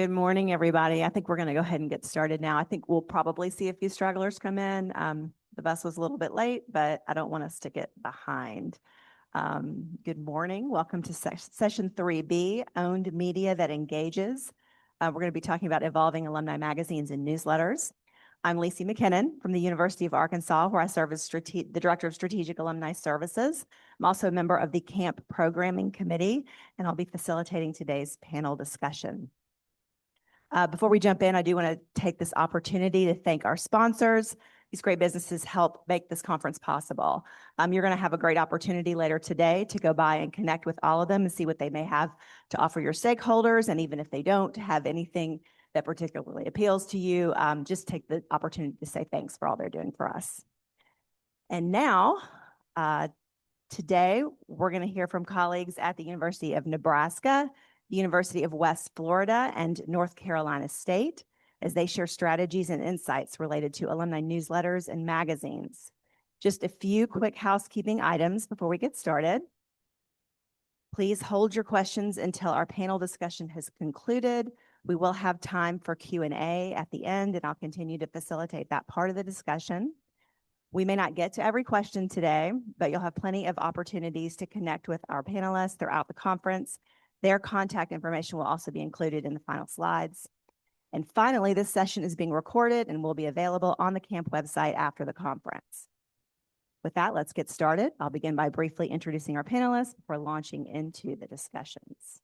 Good morning, everybody. I think we're going to go ahead and get started now. I think we'll probably see a few stragglers come in. The bus was a little bit late, but I don't want us to get behind. Good morning. Welcome to session 3B, Owned Media That Engages. We're going to be talking about evolving alumni magazines and newsletters. I'm Lacey McKinnon from the University of Arkansas, where I serve as the Director of Strategic Alumni Services. I'm also a member of the CAMP Programming Committee, and I'll be facilitating today's panel discussion. Before we jump in, I do want to take this opportunity to thank our sponsors. These great businesses help make this conference possible. You're going to have a great opportunity later today to go by and connect with all of them and see what they may have to offer your stakeholders. And even if they don't have anything that particularly appeals to you, just take the opportunity to say thanks for all they're doing for us. And now, today, we're going to hear from colleagues at the University of Nebraska, the University of West Florida, and North Carolina State, as they share strategies and insights related to alumni newsletters and magazines. Just a few quick housekeeping items before we get started. Please hold your questions until our panel discussion has concluded. We will have time for Q&A at the end, and I'll continue to facilitate that part of the discussion. We may not get to every question today, but you'll have plenty of opportunities to connect with our panelists throughout the conference. Their contact information will also be included in the final slides. And finally, this session is being recorded and will be available on the CAMP website after the conference. With that, let's get started. I'll begin by briefly introducing our panelists before launching into the discussions.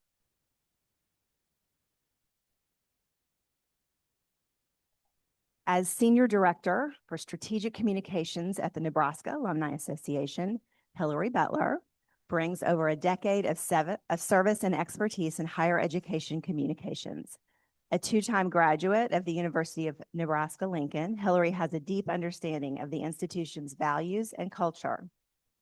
As Senior Director for Strategic Communications at the Nebraska Alumni Association, Hillary Butler brings over a decade of service and expertise in higher education communications. A two-time graduate of the University of Nebraska-Lincoln, Hillary has a deep understanding of the institution's values and culture.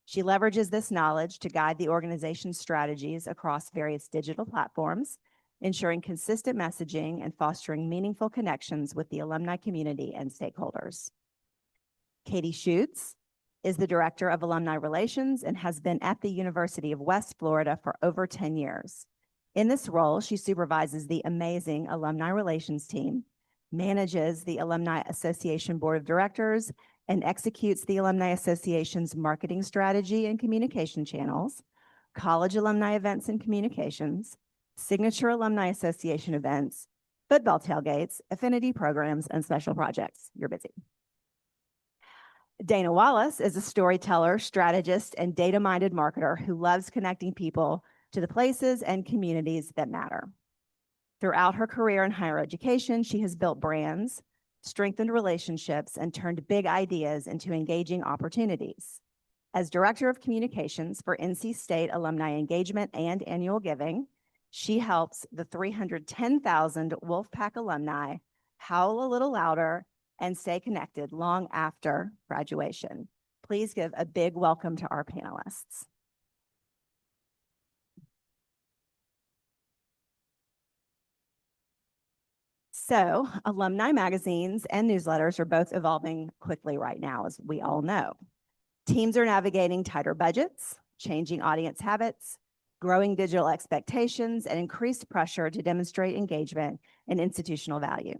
She leverages this knowledge to guide the organization's strategies across various digital platforms, ensuring consistent messaging and fostering meaningful connections with the alumni community and stakeholders. Katie Schutz is the Director of Alumni Relations and has been at the University of West Florida for over 10 years. In this role, she supervises the amazing Alumni Relations team, manages the Alumni Association Board of Directors, and executes the Alumni Association's marketing strategy and communication channels, college alumni events and communications, signature Alumni Association events, football tailgates, affinity programs, and special projects. You're busy. Dana Wallace is a storyteller, strategist, and data-minded marketer who loves connecting people to the places and communities that matter. Throughout her career in higher education, she has built brands, strengthened relationships, and turned big ideas into engaging opportunities. As Director of Communications for NC State Alumni Engagement and Annual Giving, she helps the 310,000 Wolfpack alumni howl a little louder and stay connected long after graduation. Please give a big welcome to our panelists. So, alumni magazines and newsletters are both evolving quickly right now, as we all know. Teams are navigating tighter budgets, changing audience habits, growing digital expectations, and increased pressure to demonstrate engagement and institutional value.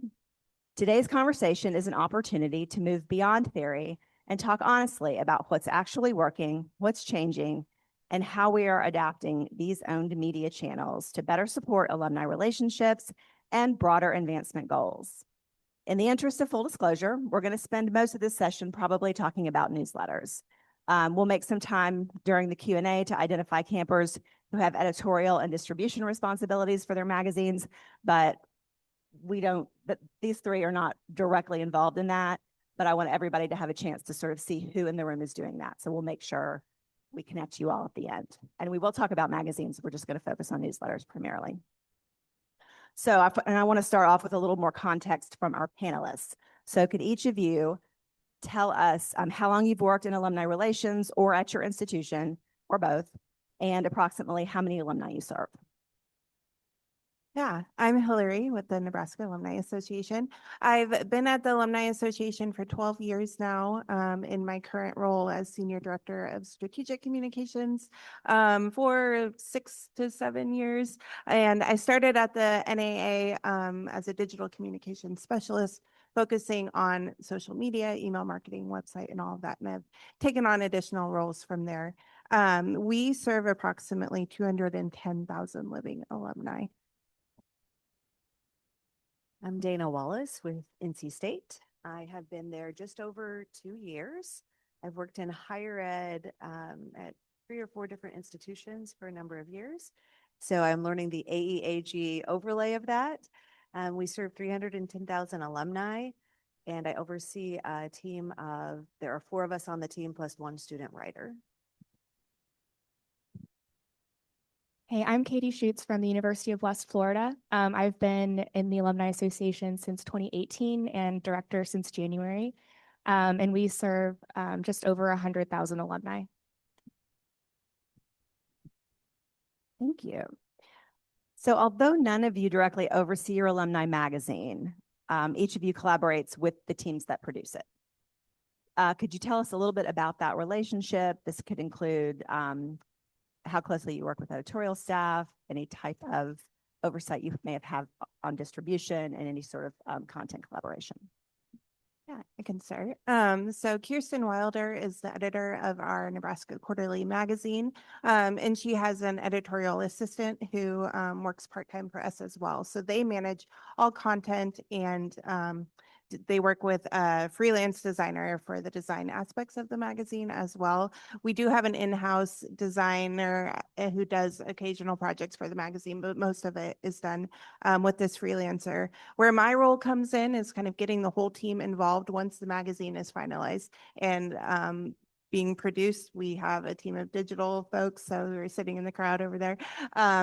Today's conversation is an opportunity to move beyond theory and talk honestly about what's actually working, what's changing, and how we are adapting these owned media channels to better support alumni relationships and broader advancement goals. In the interest of full disclosure, we're going to spend most of this session probably talking about newsletters. We'll make some time during the Q&A to identify campers who have editorial and distribution responsibilities for their magazines, but these three are not directly involved in that, but I want everybody to have a chance to sort of see who in the room is doing that. So we'll make sure we connect you all at the end. And we will talk about magazines. We're just going to focus on newsletters primarily. So I want to start off with a little more context from our panelists. So could each of you tell us how long you've worked in alumni relations or at your institution, or both, and approximately how many alumni you serve? Yeah, I'm Hillary with the Nebraska Alumni Association. I've been at the Alumni Association for 12 years now, in my current role as Senior Director of Strategic Communications, for 6 to 7 years. And I started at the NAA, as a digital communications specialist, focusing on social media, email marketing, website, and all of that. And I've taken on additional roles from there. We serve approximately 210,000 living alumni. I'm Dana Wallace with NC State. I have been there just over 2 years. I've worked in higher ed at 3 or 4 different institutions for a number of years. So I'm learning the AEAG overlay of that. We serve 310,000 alumni, and I oversee a team of, there are 4 of us on the team plus 1 student writer. Hey, I'm Katie Schutz from the University of West Florida. I've been in the Alumni Association since 2018 and director since January. And we serve just over 100,000 alumni. Thank you. So although none of you directly oversee your alumni magazine, each of you collaborates with the teams that produce it. Could you tell us a little bit about that relationship? This could include how closely you work with editorial staff, any type of oversight you may have on distribution, and any sort of content collaboration. Yeah, I can start. So Kirsten Wilder is the editor of our Nebraska Quarterly magazine, and she has an editorial assistant who works part-time for us as well. So they manage all content, and they work with a freelance designer for the design aspects of the magazine as well. We do have an in-house designer who does occasional projects for the magazine, but most of it is done with this freelancer. Where my role comes in is kind of getting the whole team involved once the magazine is finalized and being produced. We have a team of digital folks, so we're sitting in the crowd over there.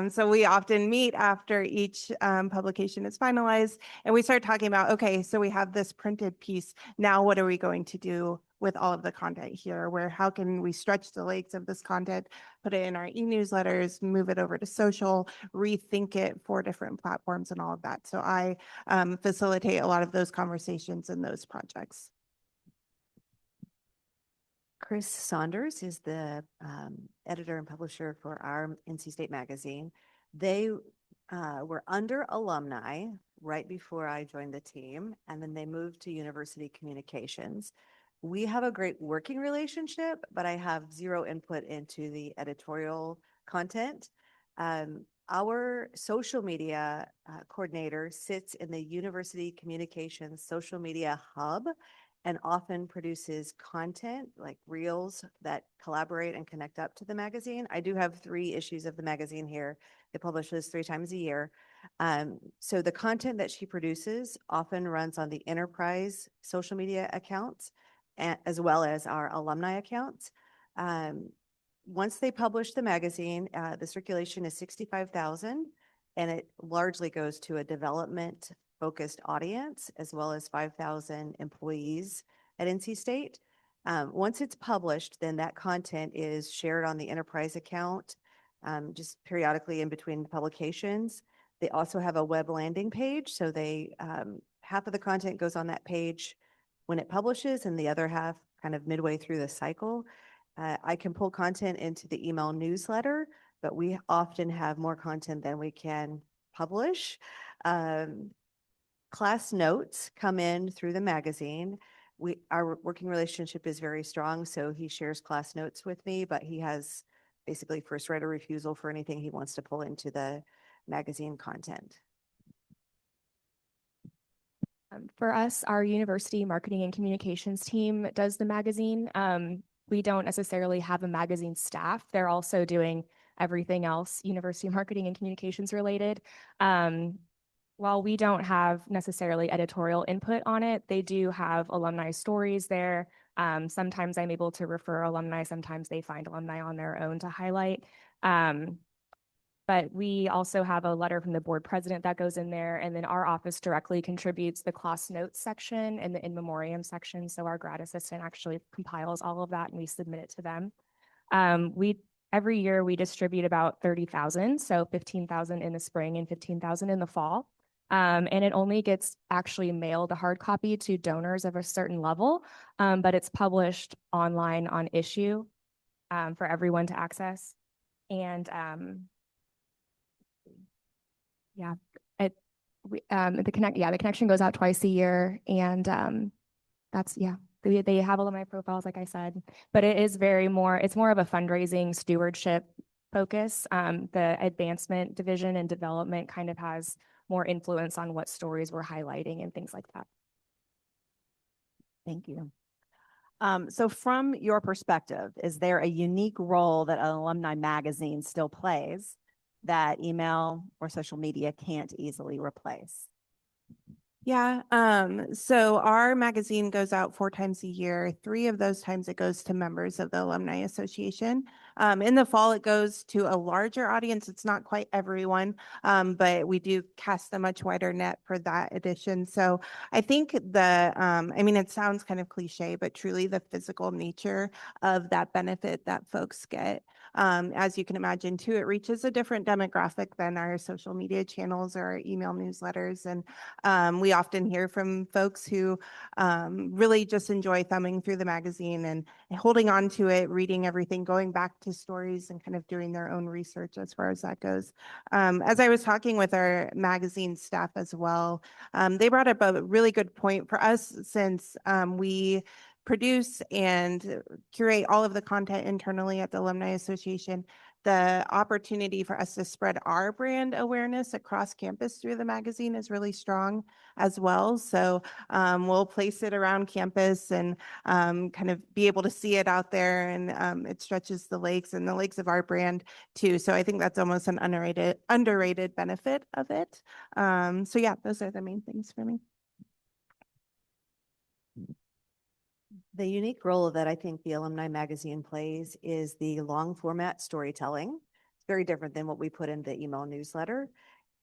So we often meet after each publication is finalized, and we start talking about, okay, so we have this printed piece. Now, what are we going to do with all of the content here? How can we stretch the legs of this content, put it in our e-newsletters, move it over to social, rethink it for different platforms and all of that. So I facilitate a lot of those conversations and those projects. Chris Saunders is the editor and publisher for our NC State magazine. They were under Alumni right before I joined the team, and then they moved to University Communications. We have a great working relationship, but I have zero input into the editorial content. Our social media coordinator sits in the University Communications social media hub and often produces content like reels that collaborate and connect up to the magazine. I do have 3 issues of the magazine here. It publishes 3 times a year. So the content that she produces often runs on the enterprise social media accounts, as well as our alumni accounts. Once they publish the magazine, the circulation is 65,000, and it largely goes to a development focused audience, as well as 5,000 employees at NC State. Once it's published, then that content is shared on the enterprise account, just periodically in between publications. They also have a web landing page, so half of the content goes on that page when it publishes, and the other half kind of midway through the cycle. I can pull content into the email newsletter, but we often have more content than we can publish. Class notes come in through the magazine. Our working relationship is very strong, so he shares class notes with me, but he has basically first right of refusal for anything he wants to pull into the magazine content. For us, our university marketing and communications team does the magazine. We don't necessarily have a magazine staff. They're also doing everything else university marketing and communications related. While we don't have necessarily editorial input on it, they do have alumni stories there. Sometimes I'm able to refer alumni, sometimes they find alumni on their own to highlight. But we also have a letter from the board president that goes in there, and then our office directly contributes the class notes section and the in memoriam section. So our grad assistant actually compiles all of that and we submit it to them. every year we distribute about 30,000, so 15,000 in the spring and 15,000 in the fall. And it only gets actually mailed a hard copy to donors of a certain level, but it's published online on issue for everyone to access. And yeah, the connection goes out twice a year, and that's they have alumni profiles, like I said, but it's more of a fundraising stewardship focus. The advancement division and development kind of has more influence on what stories we're highlighting and things like that. Thank you. So from your perspective, is there a unique role that an alumni magazine still plays that email or social media can't easily replace? Yeah, so our magazine goes out 4 times a year. 3 of those times it goes to members of the Alumni Association. In the fall, it goes to a larger audience. It's not quite everyone, but we do cast a much wider net for that edition. So I think it sounds kind of cliche, but truly the physical nature of that benefit that folks get. As you can imagine too, it reaches a different demographic than our social media channels or our email newsletters. And we often hear from folks who really just enjoy thumbing through the magazine and holding on to it, reading everything, going back to stories and kind of doing their own research as far as that goes. As I was talking with our magazine staff as well, they brought up a really good point for us since we produce and curate all of the content internally at the Alumni Association. The opportunity for us to spread our brand awareness across campus through the magazine is really strong as well. So we'll place it around campus and kind of be able to see it out there, and it stretches the legs of our brand too. So I think that's almost an underrated benefit of it. So yeah, those are the main things for me. The unique role that I think the Alumni Magazine plays is the long format storytelling. It's very different than what we put in the email newsletter.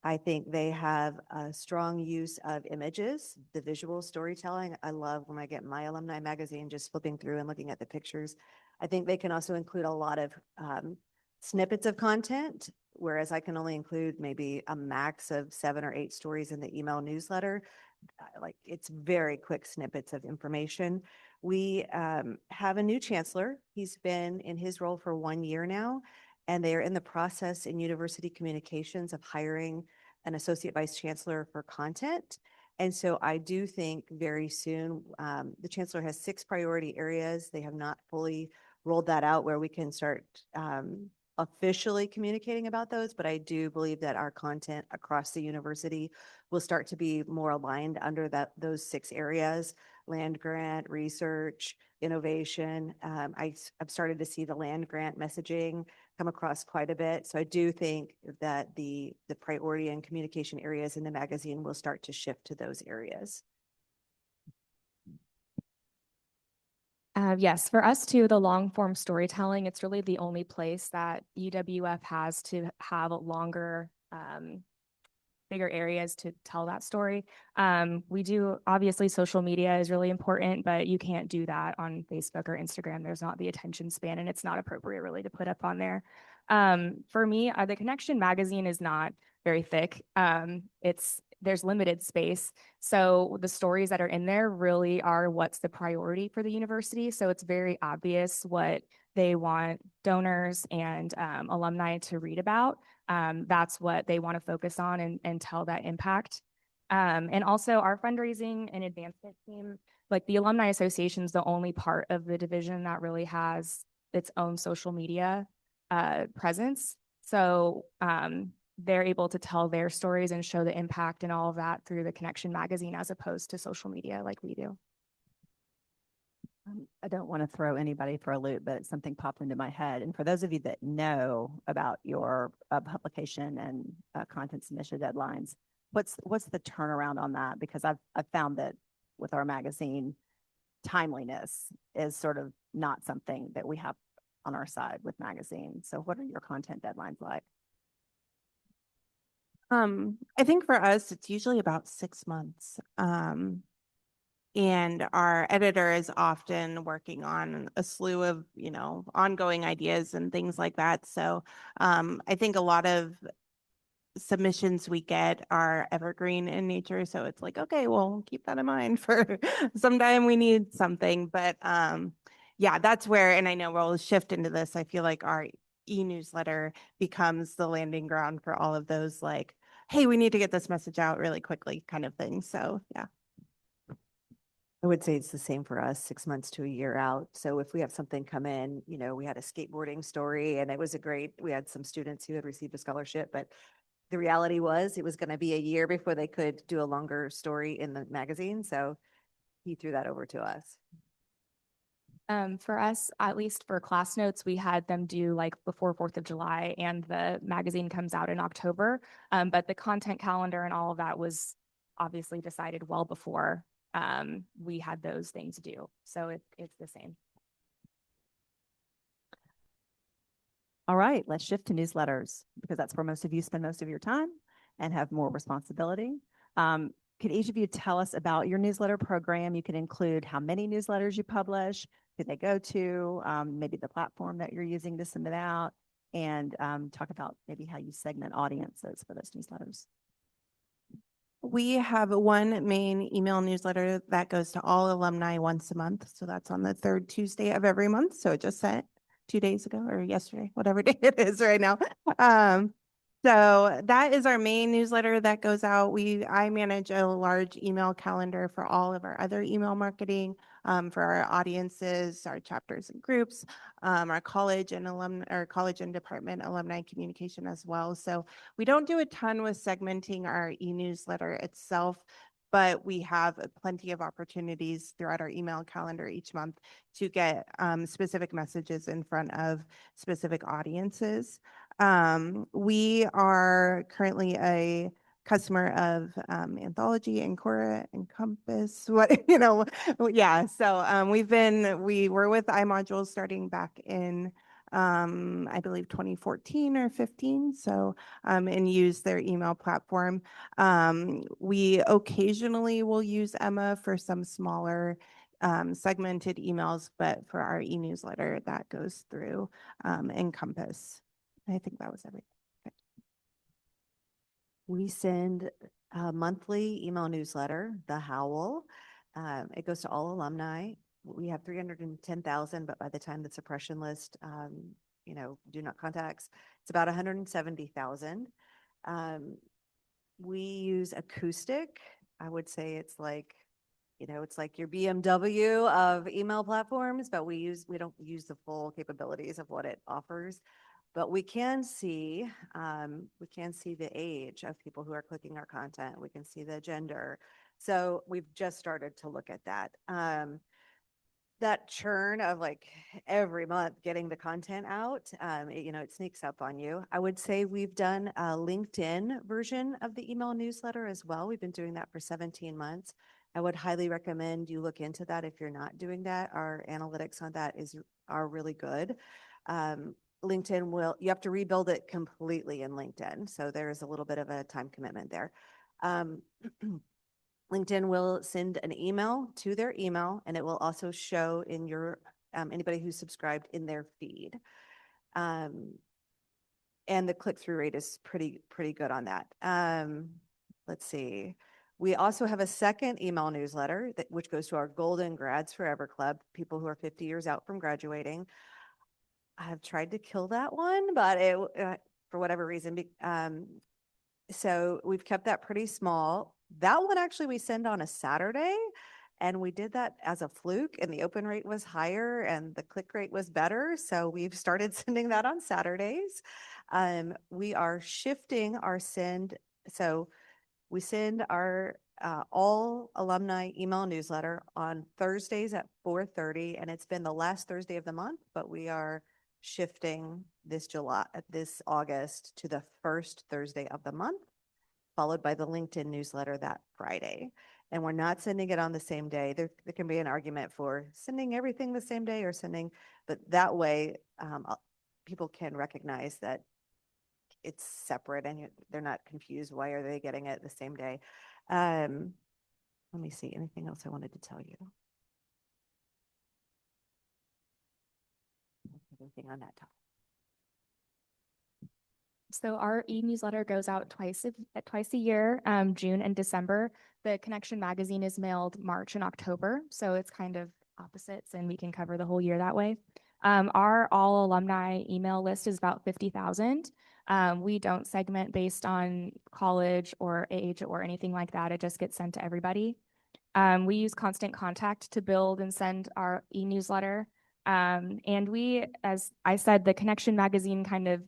I think they have a strong use of images, the visual storytelling. I love when I get my Alumni Magazine, just flipping through and looking at the pictures. I think they can also include a lot of snippets of content, whereas I can only include maybe a max of 7 or 8 stories in the email newsletter. Like, it's very quick snippets of information. We have a new chancellor. He's been in his role for 1 year now, and they are in the process in university communications of hiring an associate vice chancellor for content. And so I do think very soon, the chancellor has 6 priority areas. They have not fully rolled that out where we can start officially communicating about those, but I do believe that our content across the university will start to be more aligned under those 6 areas: land grant, research, innovation. I've started to see the land grant messaging come across quite a bit. So I do think that the priority and communication areas in the magazine will start to shift to those areas. Yes, for us too, the long form storytelling, it's really the only place that UWF has to have longer, bigger areas to tell that story. We do, obviously social media is really important, but you can't do that on Facebook or Instagram. There's not the attention span, and it's not appropriate really to put up on there. For me, the Connection magazine is not very thick. There's limited space. So the stories that are in there really are what's the priority for the university. So it's very obvious what they want donors and alumni to read about. That's what they want to focus on and tell that impact. And also our fundraising and advancement team, like the Alumni Association is the only part of the division that really has its own social media presence. So they're able to tell their stories and show the impact and all of that through the Connection magazine as opposed to social media like we do. I don't want to throw anybody for a loop, but something popped into my head. And for those of you that know about your publication and content submission deadlines, what's the turnaround on that? Because I've found that with our magazine, timeliness is sort of not something that we have on our side with magazines. So what are your content deadlines like? I think for us, it's usually about 6 months. And our editor is often working on a slew of, ongoing ideas and things like that. So I think a lot of submissions we get are evergreen in nature. So it's like, okay, well, keep that in mind for sometime we need something. But yeah, that's where, and I know we'll shift into this. I feel like our e-newsletter becomes the landing ground for all of those, like, hey, we need to get this message out really quickly kind of thing. So yeah. I would say it's the same for us, 6 months to a year out. So if we have something come in, we had a skateboarding story and we had some students who had received a scholarship, but the reality was it was going to be a year before they could do a longer story in the magazine. So he threw that over to us. For us, at least for class notes, we had them do like before 4th of July, and the magazine comes out in October. But the content calendar and all of that was obviously decided well before we had those things due. So it's the same. All right, let's shift to newsletters because that's where most of you spend most of your time and have more responsibility. Could each of you tell us about your newsletter program? You can include how many newsletters you publish, who they go to, maybe the platform that you're using to send it out, and talk about maybe how you segment audiences for those newsletters. We have one main email newsletter that goes to all alumni once a month. So that's on the third Tuesday of every month. So it just sent 2 days ago or yesterday, whatever day it is right now. So that is our main newsletter that goes out. I manage a large email calendar for all of our other email marketing, for our audiences, our chapters and groups, our college and department alumni communication as well. So we don't do a ton with segmenting our e-newsletter itself, but we have plenty of opportunities throughout our email calendar each month to get specific messages in front of specific audiences. We are currently a customer of Anthology and Cora and Compass. Yeah. So we were with iModules starting back in I believe 2014 or 15. So and use their email platform. We occasionally will use Emma for some smaller segmented emails, but for our e-newsletter that goes through Encompass. I think that was everything. Okay. We send a monthly email newsletter, The Howl. It goes to all alumni. We have 310,000, but by the time the suppression list, do not contacts, it's about 170,000. We use acoustic. I would say it's like, it's like your BMW of email platforms, but we don't use the full capabilities of what it offers. But we can see the age of people who are clicking our content. We can see the gender. So we've just started to look at that. That churn of like every month getting the content out, it sneaks up on you. I would say we've done a LinkedIn version of the email newsletter as well. We've been doing that for 17 months. I would highly recommend you look into that if you're not doing that. Our analytics on that are really good. LinkedIn you have to rebuild it completely in LinkedIn. So there's a little bit of a time commitment there. LinkedIn will send an email to their email, and it will also show in your anybody who's subscribed in their feed. And the click-through rate is pretty good on that. Let's see. We also have a second email newsletter which goes to our Golden Grads Forever Club, people who are 50 years out from graduating. I have tried to kill that one, but for whatever reason, so we've kept that pretty small. That one actually we send on a Saturday, and we did that as a fluke, and the open rate was higher and the click rate was better. So we've started sending that on Saturdays. We are shifting our send. So we send our all alumni email newsletter on Thursdays at 4:30, and it's been the last Thursday of the month, but we are shifting this August to the first Thursday of the month, followed by the LinkedIn newsletter that Friday. And we're not sending it on the same day. There can be an argument for sending everything the same day but that way people can recognize that it's separate and they're not confused. Why are they getting it the same day? Let me see, anything else I wanted to tell you? Anything on that topic? So our e-newsletter goes out twice a year, June and December. The Connection magazine is mailed March and October, so it's kind of opposites, and we can cover the whole year that way. Our all alumni email list is about 50,000. We don't segment based on college or age or anything like that. It just gets sent to everybody. We use Constant Contact to build and send our e-newsletter. And we, as I said, the Connection magazine kind of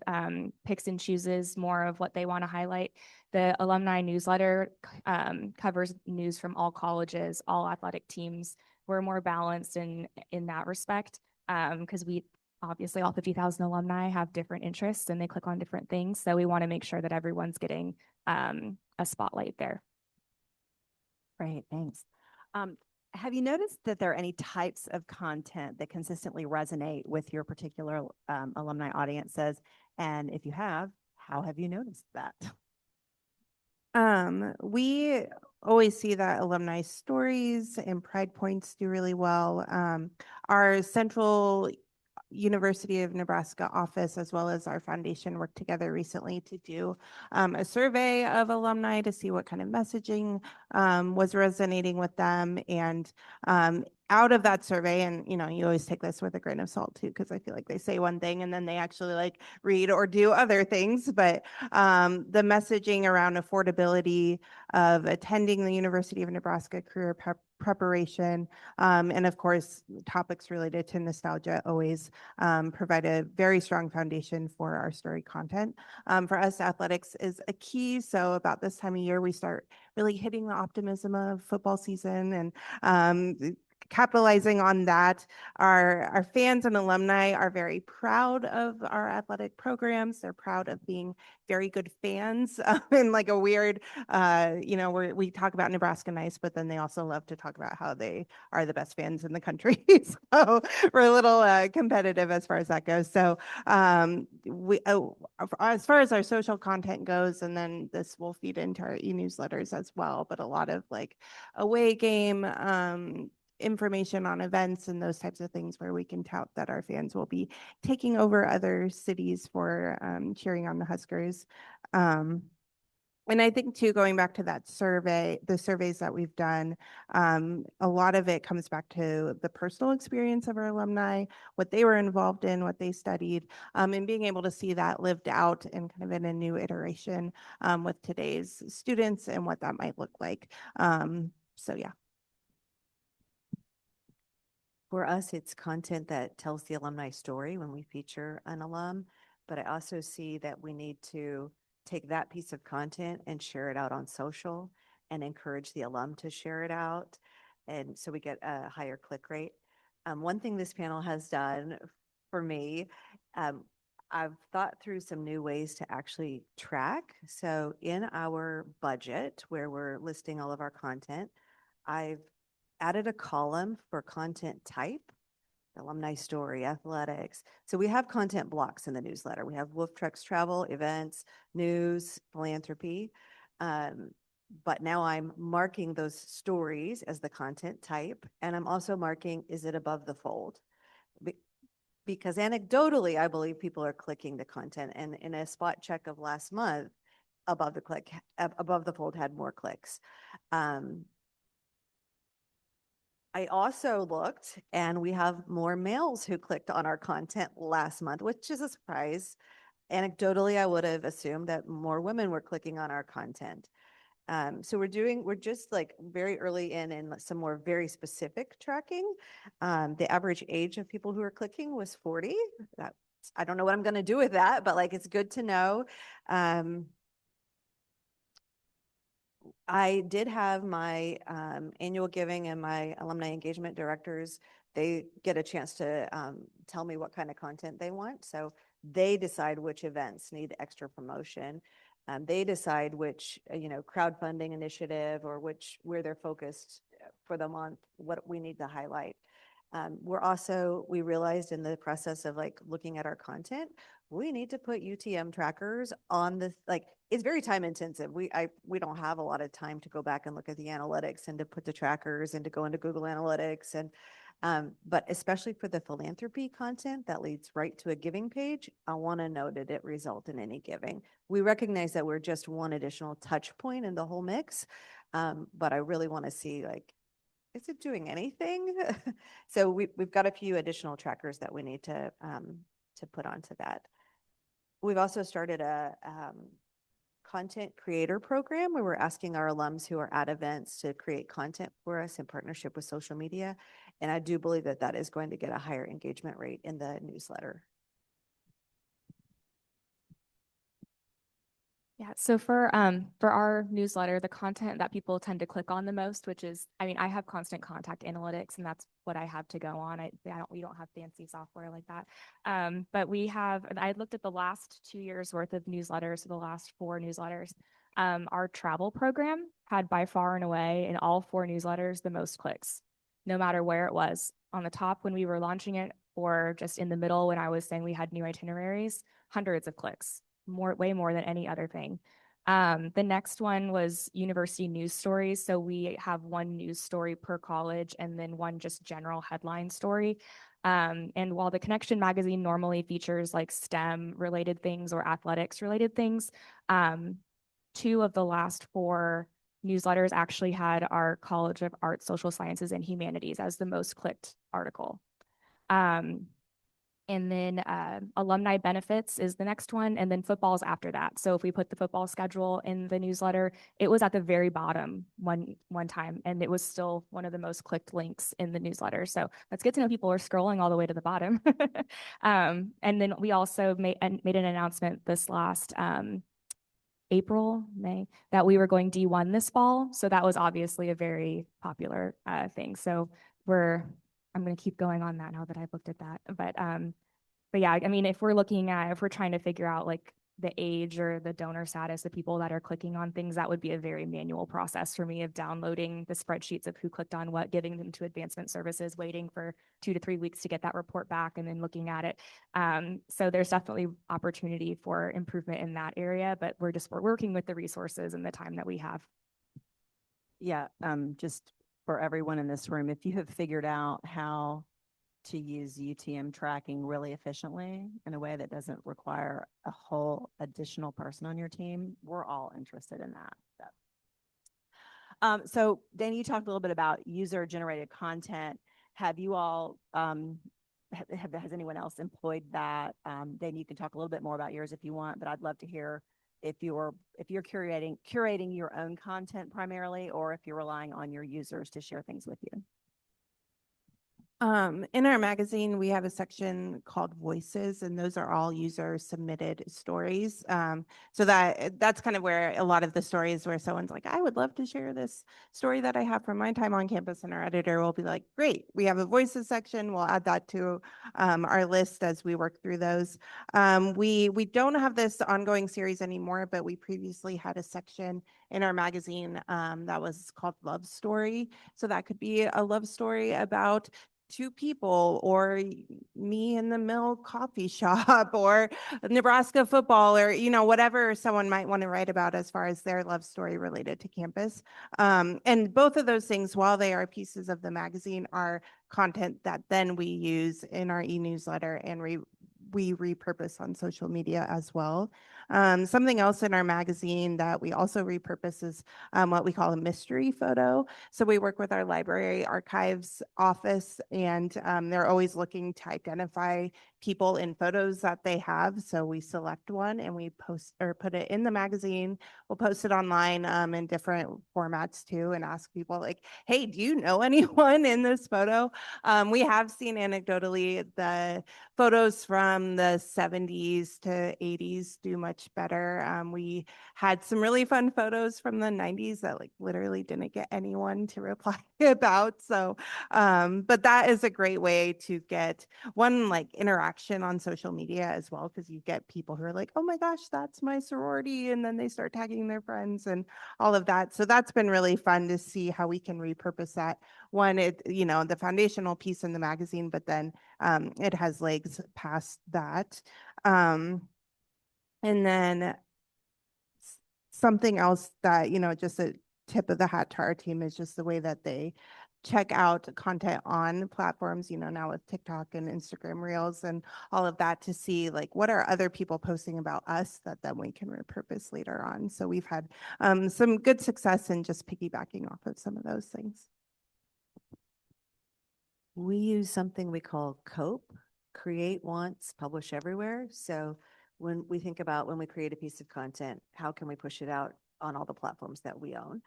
picks and chooses more of what they want to highlight. The alumni newsletter covers news from all colleges, all athletic teams. We're more balanced in that respect because we obviously all 50,000 alumni have different interests and they click on different things. So we want to make sure that everyone's getting a spotlight there. Great, thanks. Have you noticed that there are any types of content that consistently resonate with your particular alumni audiences? And if you have, how have you noticed that? We always see that alumni stories and pride points do really well. Our central University of Nebraska office, as well as our foundation, worked together recently to do a survey of alumni to see what kind of messaging was resonating with them. And out of that survey, and you always take this with a grain of salt too, because I feel like they say one thing and then they actually like read or do other things. But the messaging around affordability of attending the University of Nebraska career preparation, and of course, topics related to nostalgia always provide a very strong foundation for our story content. For us, athletics is a key. So about this time of year, we start really hitting the optimism of football season and capitalizing on that. Our fans and alumni are very proud of our athletic programs. They're proud of being very good fans in like a weird, we talk about Nebraska nice, but then they also love to talk about how they are the best fans in the country. So we're a little competitive as far as that goes. So as far as our social content goes, and then this will feed into our e-newsletters as well, but a lot of like away game, information on events and those types of things where we can tout that our fans will be taking over other cities for cheering on the Huskers. And I think too, going back to that survey, the surveys that we've done, a lot of it comes back to the personal experience of our alumni, what they were involved in, what they studied, and being able to see that lived out and kind of in a new iteration with today's students and what that might look like. So yeah. For us, it's content that tells the alumni story when we feature an alum, but I also see that we need to take that piece of content and share it out on social and encourage the alum to share it out. And so we get a higher click rate. One thing this panel has done for me, I've thought through some new ways to actually track. So in our budget, where we're listing all of our content, I've added a column for content type, alumni story, athletics. So we have content blocks in the newsletter. We have Wolf Trucks travel, events, news, philanthropy. But now I'm marking those stories as the content type. And I'm also marking, is it above the fold? Because anecdotally, I believe people are clicking the content. And in a spot check of last month, above the fold had more clicks. I also looked and we have more males who clicked on our content last month, which is a surprise. Anecdotally, I would have assumed that more women were clicking on our content. So we're just like very early in some more very specific tracking. The average age of people who are clicking was 40. I don't know what I'm going to do with that, but like, it's good to know. I did have my annual giving and my alumni engagement directors. They get a chance to tell me what kind of content they want. So they decide which events need extra promotion. They decide which, crowdfunding initiative or where they're focused for the month, what we need to highlight. We realized in the process of like looking at our content, we need to put UTM trackers on the, like, it's very time intensive. We don't have a lot of time to go back and look at the analytics and to put the trackers and to go into Google Analytics. And, but especially for the philanthropy content that leads right to a giving page, I want to know, did it result in any giving? We recognize that we're just one additional touch point in the whole mix. But I really want to see, like, is it doing anything? So we've got a few additional trackers that we need to put onto that. We've also started a content creator program where we're asking our alums who are at events to create content for us in partnership with social media. And I do believe that that is going to get a higher engagement rate in the newsletter. Yeah, so for our newsletter, the content that people tend to click on the most, which is, I mean, I have constant contact analytics, and that's what I have to go on. We don't have fancy software like that. But I looked at the last 2 years worth of newsletters, so the last 4 newsletters. Our travel program had by far and away in all 4 newsletters the most clicks, no matter where it was, on the top when we were launching it, or just in the middle when I was saying we had new itineraries, hundreds of clicks. Way more than any other thing. The next one was university news stories. So we have 1 news story per college and then 1 just general headline story. And while the Connection magazine normally features like STEM related things or athletics related things, 2 of the last 4 newsletters actually had our College of Arts, Social Sciences, and Humanities as the most clicked article. And then alumni benefits is the next one, and then football is after that. So if we put the football schedule in the newsletter, it was at the very bottom one time, and it was still one of the most clicked links in the newsletter. So that's good to know people are scrolling all the way to the bottom. And then we also made an announcement this last May, that we were going D1 this fall. So that was obviously a very popular thing. So I'm going to keep going on that now that I've looked at that. But yeah, I mean, if we're trying to figure out like the age or the donor status of people that are clicking on things, that would be a very manual process for me of downloading the spreadsheets of who clicked on what, giving them to advancement services, waiting for 2 to 3 weeks to get that report back, and then looking at it. So there's definitely opportunity for improvement in that area, but we're working with the resources and the time that we have. Yeah, just for everyone in this room, if you have figured out how to use UTM tracking really efficiently in a way that doesn't require a whole additional person on your team, we're all interested in that. So Danny, you talked a little bit about user-generated content. Have you all, has anyone else employed that? Then you can talk a little bit more about yours if you want, but I'd love to hear if you're curating your own content primarily, or if you're relying on your users to share things with you. In our magazine, we have a section called Voices, and those are all user submitted stories. So that's kind of where a lot of the stories where someone's like, I would love to share this story that I have from my time on campus, and our editor will be like, great, we have a Voices section. We'll add that to our list as we work through those. We don't have this ongoing series anymore, but we previously had a section in our magazine that was called Love Story. So that could be a love story about 2 people, or me in the mill coffee shop, or Nebraska football, or whatever someone might want to write about as far as their love story related to campus. And both of those things, while they are pieces of the magazine, are content that then we use in our e-newsletter and we repurpose on social media as well. Something else in our magazine that we also repurpose is what we call a mystery photo. So we work with our library archives office, and they're always looking to identify people in photos that they have. So we select one and we post or put it in the magazine. We'll post it online in different formats too, and ask people like, hey, do you know anyone in this photo? We have seen anecdotally the photos from the 70s to 80s do much much better. We had some really fun photos from the 90s that like literally didn't get anyone to reply about. So, but that is a great way to get one like interaction on social media as well, because you get people who are like, oh my gosh, that's my sorority. And then they start tagging their friends and all of that. So that's been really fun to see how we can repurpose that. One, the foundational piece in the magazine, but then it has legs past that. And then something else that, just a tip of the hat to our team is just the way that they check out content on platforms, now with TikTok and Instagram Reels and all of that, to see like what are other people posting about us that then we can repurpose later on. So we've had some good success in just piggybacking off of some of those things. We use something we call COPE, create once, publish everywhere. So when we think about when we create a piece of content, how can we push it out on all the platforms that we own?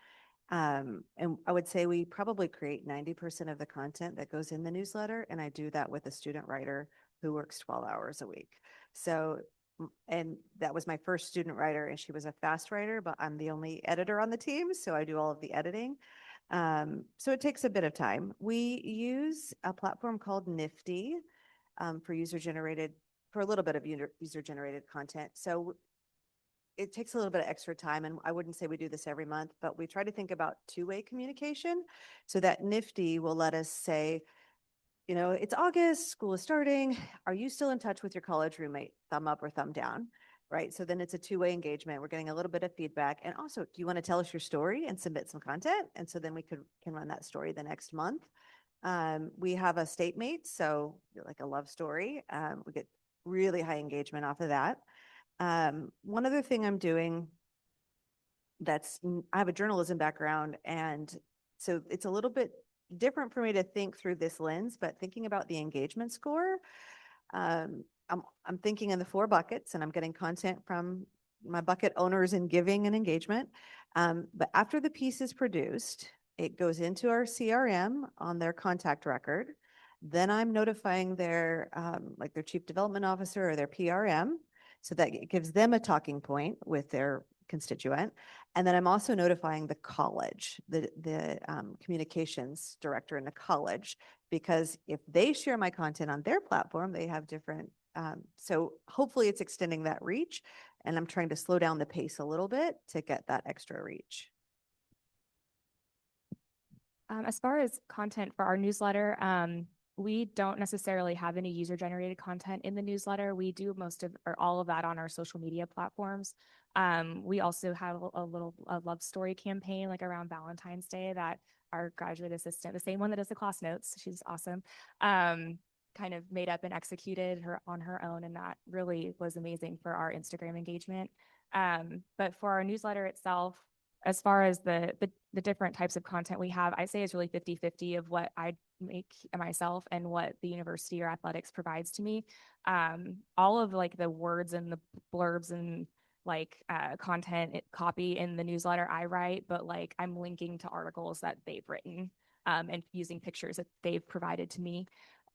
And I would say we probably create 90% of the content that goes in the newsletter. And I do that with a student writer who works 12 hours a week. So, and that was my first student writer, and she was a fast writer, but I'm the only editor on the team. So I do all of the editing. So it takes a bit of time. We use a platform called Nifty for for a little bit of user-generated content. So it takes a little bit of extra time, and I wouldn't say we do this every month, but we try to think about two-way communication so that Nifty will let us say, it's August, school is starting. Are you still in touch with your college roommate? Thumb up or thumb down, right? So then it's a two-way engagement. We're getting a little bit of feedback. And also, do you want to tell us your story and submit some content? And so then we can run that story the next month. We have a state mate, so like a love story. We get really high engagement off of that. One other thing I'm doing I have a journalism background, and so it's a little bit different for me to think through this lens, but thinking about the engagement score, I'm thinking in the 4 buckets, and I'm getting content from my bucket owners in giving and engagement. But after the piece is produced, it goes into our CRM on their contact record. Then I'm notifying their chief development officer or their PRM, so that it gives them a talking point with their constituent. And then I'm also notifying the college, the communications director in the college, because if they share my content on their platform, they have different, so hopefully it's extending that reach, and I'm trying to slow down the pace a little bit to get that extra reach. As far as content for our newsletter, we don't necessarily have any user-generated content in the newsletter. We do most of or all of that on our social media platforms. We also have a love story campaign like around Valentine's Day that our graduate assistant, the same one that does the class notes, she's awesome, kind of made up and executed on her own, and that really was amazing for our Instagram engagement. But for our newsletter itself, as far as the different types of content we have, I say it's really 50-50 of what I make myself and what the university or athletics provides to me. All of like the words and the blurbs and like content copy in the newsletter I write, but like I'm linking to articles that they've written and using pictures that they've provided to me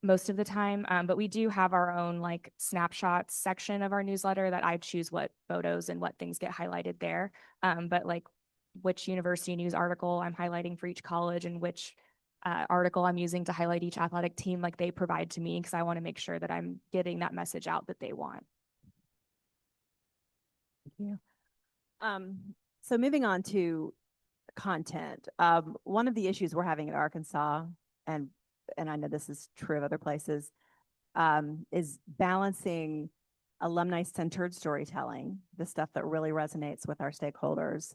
most of the time. But we do have our own like snapshots section of our newsletter that I choose what photos and what things get highlighted there. But like which university news article I'm highlighting for each college and which article I'm using to highlight each athletic team, like they provide to me, because I want to make sure that I'm getting that message out that they want. Thank you. So moving on to content, one of the issues we're having at Arkansas, and I know this is true of other places, is balancing alumni-centered storytelling, the stuff that really resonates with our stakeholders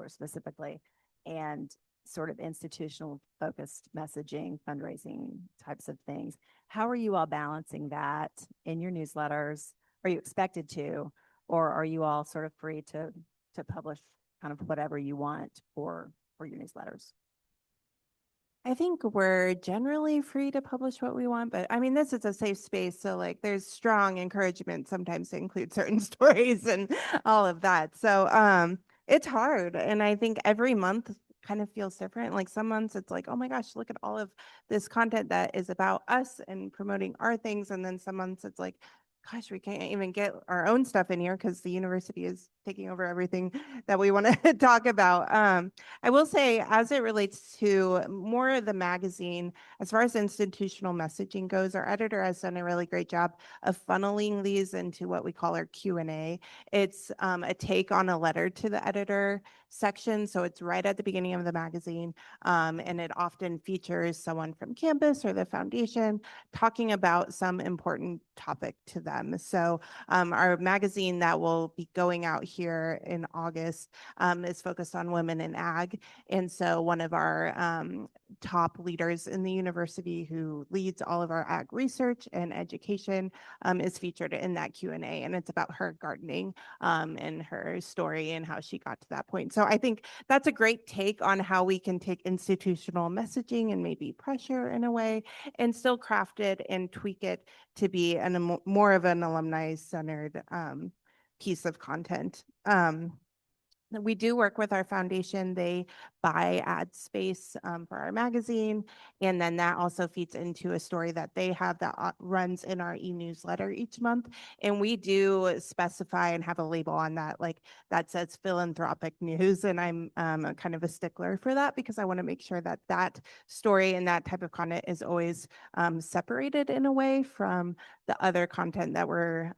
specifically, and sort of institutional focused messaging, fundraising types of things. How are you all balancing that in your newsletters? Are you expected to, or are you all sort of free to publish kind of whatever you want for your newsletters? I think we're generally free to publish what we want, but I mean, this is a safe space. So like there's strong encouragement sometimes to include certain stories and all of that. So it's hard. And I think every month kind of feels different. Like some months it's like, oh my gosh, look at all of this content that is about us and promoting our things. And then some months it's like, gosh, we can't even get our own stuff in here because the university is taking over everything that we want to talk about. I will say, as it relates to more of the magazine, as far as institutional messaging goes, our editor has done a really great job of funneling these into what we call our Q&A. It's a take on a letter to the editor section, so it's right at the beginning of the magazine, and it often features someone from campus or the foundation talking about some important topic to them. So our magazine that will be going out here in August is focused on women in ag. And so one of our top leaders in the university who leads all of our ag research and education is featured in that Q&A. And it's about her gardening and her story and how she got to that point. So I think that's a great take on how we can take institutional messaging and maybe pressure in a way and still craft it and tweak it to be more of an alumni-centered piece of content. We do work with our foundation. They buy ad space for our magazine. And then that also feeds into a story that they have that runs in our e-newsletter each month. And we do specify and have a label on that, like that says philanthropic news. And I'm kind of a stickler for that because I want to make sure that that story and that type of content is always separated in a way from the other content that we're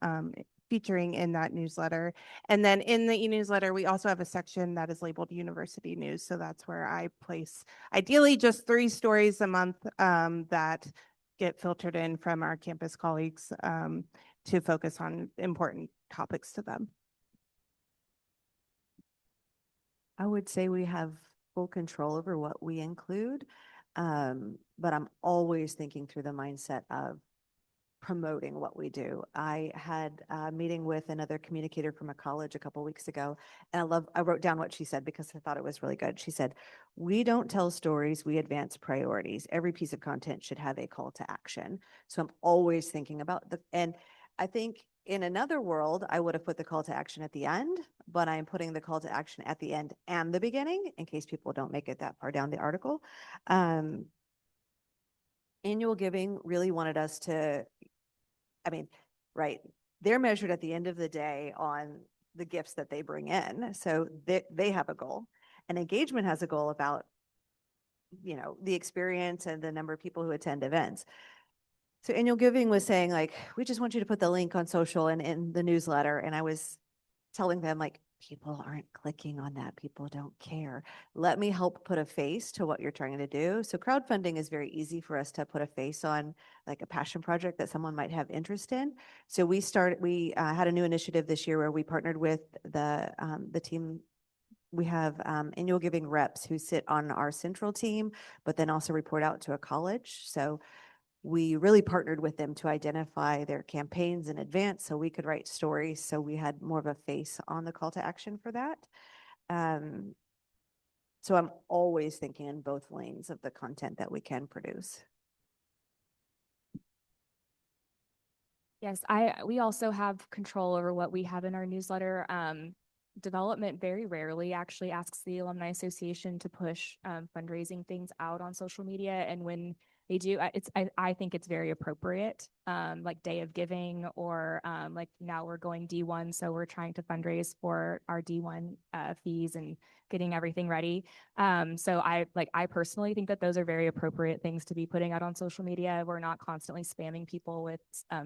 featuring in that newsletter. And then in the e-newsletter, we also have a section that is labeled university news. So that's where I place ideally just 3 stories a month that get filtered in from our campus colleagues to focus on important topics to them. I would say we have full control over what we include, but I'm always thinking through the mindset of promoting what we do. I had a meeting with another communicator from a college a couple weeks ago, and I wrote down what she said because I thought it was really good. She said, "We don't tell stories, we advance priorities. Every piece of content should have a call to action." So I'm always thinking about and I think in another world, I would have put the call to action at the end, but I'm putting the call to action at the end and the beginning in case people don't make it that far down the article. Annual Giving really wanted us to, right, they're measured at the end of the day on the gifts that they bring in. So they have a goal, and engagement has a goal about, the experience and the number of people who attend events. So Annual Giving was saying, like, we just want you to put the link on social and in the newsletter. And I was telling them, like, people aren't clicking on that. People don't care. Let me help put a face to what you're trying to do. So crowdfunding is very easy for us to put a face on, like a passion project that someone might have interest in. So we had a new initiative this year where we partnered with the team. We have Annual Giving reps who sit on our central team, but then also report out to a college. So we really partnered with them to identify their campaigns in advance so we could write stories. So we had more of a face on the call to action for that. So I'm always thinking in both lanes of the content that we can produce. Yes, we also have control over what we have in our newsletter. Development very rarely actually asks the Alumni Association to push fundraising things out on social media. And when they do, I think it's very appropriate, like Day of Giving or like now we're going D1. So we're trying to fundraise for our D1 fees and getting everything ready. So I personally think that those are very appropriate things to be putting out on social media. We're not constantly spamming people with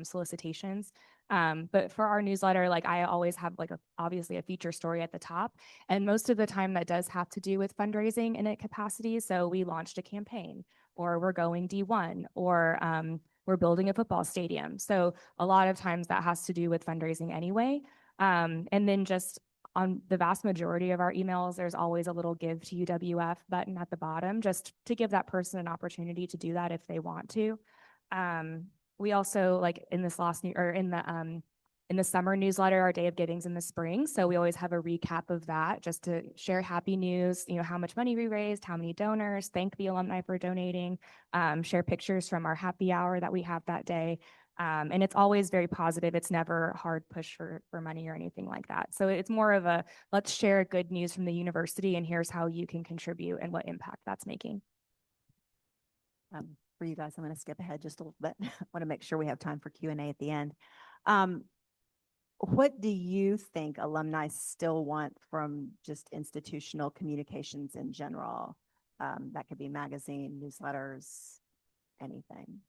solicitations. But for our newsletter, like I always have obviously a feature story at the top. And most of the time that does have to do with fundraising in a capacity. So we launched a campaign, or we're going D1, or we're building a football stadium. So a lot of times that has to do with fundraising anyway. And then just on the vast majority of our emails, there's always a little give to UWF button at the bottom, just to give that person an opportunity to do that if they want to. We also, like in this in the summer newsletter, our Day of Giving's in the spring. So we always have a recap of that just to share happy news, how much money we raised, how many donors, thank the alumni for donating, share pictures from our happy hour that we have that day. And it's always very positive. It's never a hard push for money or anything like that. So it's more of a, let's share good news from the university and here's how you can contribute and what impact that's making. For you guys, I'm going to skip ahead just a little bit. I want to make sure we have time for Q&A at the end. What do you think alumni still want from just institutional communications in general? That could be magazine, newsletters, anything.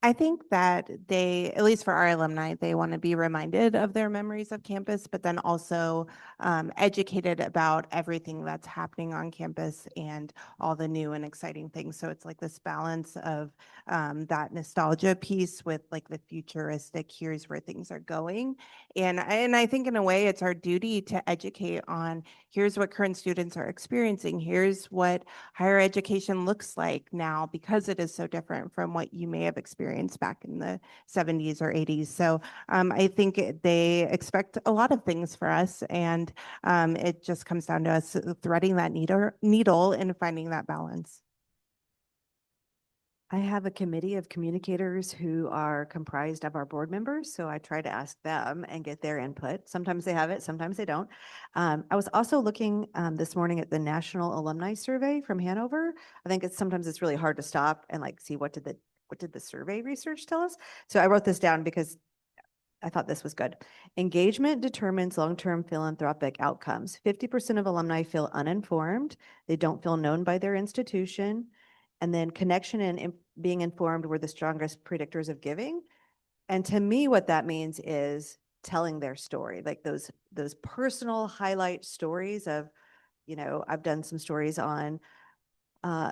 I think that they, at least for our alumni, they want to be reminded of their memories of campus, but then also educated about everything that's happening on campus and all the new and exciting things. So it's like this balance of that nostalgia piece with like the futuristic, here's where things are going. And I think in a way it's our duty to educate on here's what current students are experiencing. Here's what higher education looks like now because it is so different from what you may have experienced back in the 70s or 80s. So I think they expect a lot of things for us, and it just comes down to us threading that needle and finding that balance. I have a committee of communicators who are comprised of our board members, so I try to ask them and get their input. Sometimes they have it, sometimes they don't. I was also looking this morning at the National Alumni Survey from Hanover. I think sometimes it's really hard to stop and like see what did the survey research tell us. So I wrote this down because I thought this was good. Engagement determines long-term philanthropic outcomes. 50% of alumni feel uninformed. They don't feel known by their institution. And then connection and being informed were the strongest predictors of giving. And to me, what that means is telling their story, like those personal highlight stories of, you know, I've done some stories on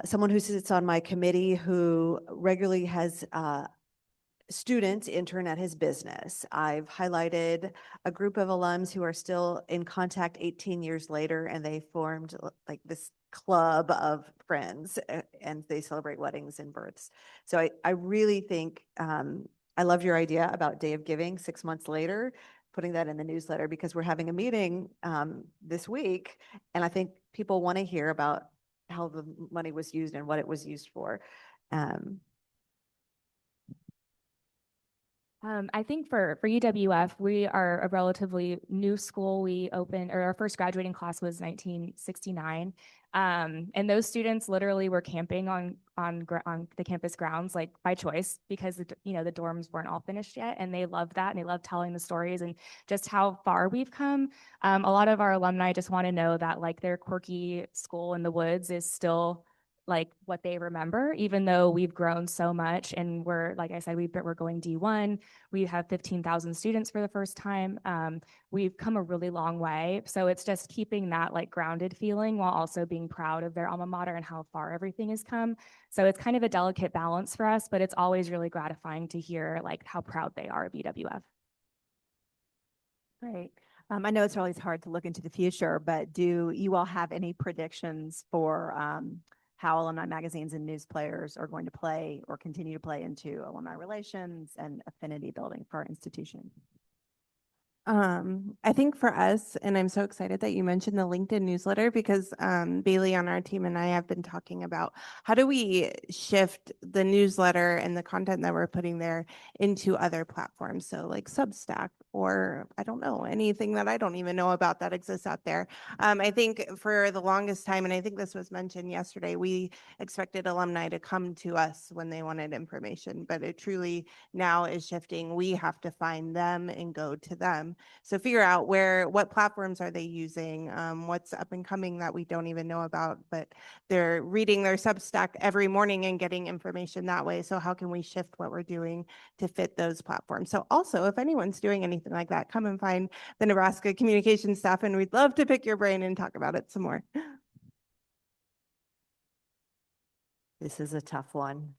someone who sits on my committee who regularly has students intern at his business. I've highlighted a group of alums who are still in contact 18 years later, and they formed like this club of friends and they celebrate weddings and births. So I really think I loved your idea about Day of Giving 6 months later, putting that in the newsletter because we're having a meeting this week, and I think people want to hear about how the money was used and what it was used for. I think for UWF, we are a relatively new school. We opened, or our first graduating class was 1969. And those students literally were camping on the campus grounds, like by choice, because the dorms weren't all finished yet. And they loved that. And they loved telling the stories and just how far we've come. A lot of our alumni just want to know that like their quirky school in the woods is still like what they remember, even though we've grown so much. And we're, like I said, we're going D1. We have 15,000 students for the first time. We've come a really long way. So it's just keeping that like grounded feeling while also being proud of their alma mater and how far everything has come. So it's kind of a delicate balance for us, but it's always really gratifying to hear like how proud they are of UWF. Great. I know it's always hard to look into the future, but do you all have any predictions for how alumni magazines and news players are going to play or continue to play into alumni relations and affinity building for our institution? I think for us, and I'm so excited that you mentioned the LinkedIn newsletter because Bailey on our team and I have been talking about how do we shift the newsletter and the content that we're putting there into other platforms. So like Substack or I don't know, anything that I don't even know about that exists out there. I think for the longest time, and I think this was mentioned yesterday, we expected alumni to come to us when they wanted information, but it truly now is shifting. We have to find them and go to them. So figure out what platforms are they using, what's up and coming that we don't even know about, but they're reading their Substack every morning and getting information that way. So how can we shift what we're doing to fit those platforms? So also, if anyone's doing anything like that, come and find the Nebraska communications staff, and we'd love to pick your brain and talk about it some more. This is a tough one.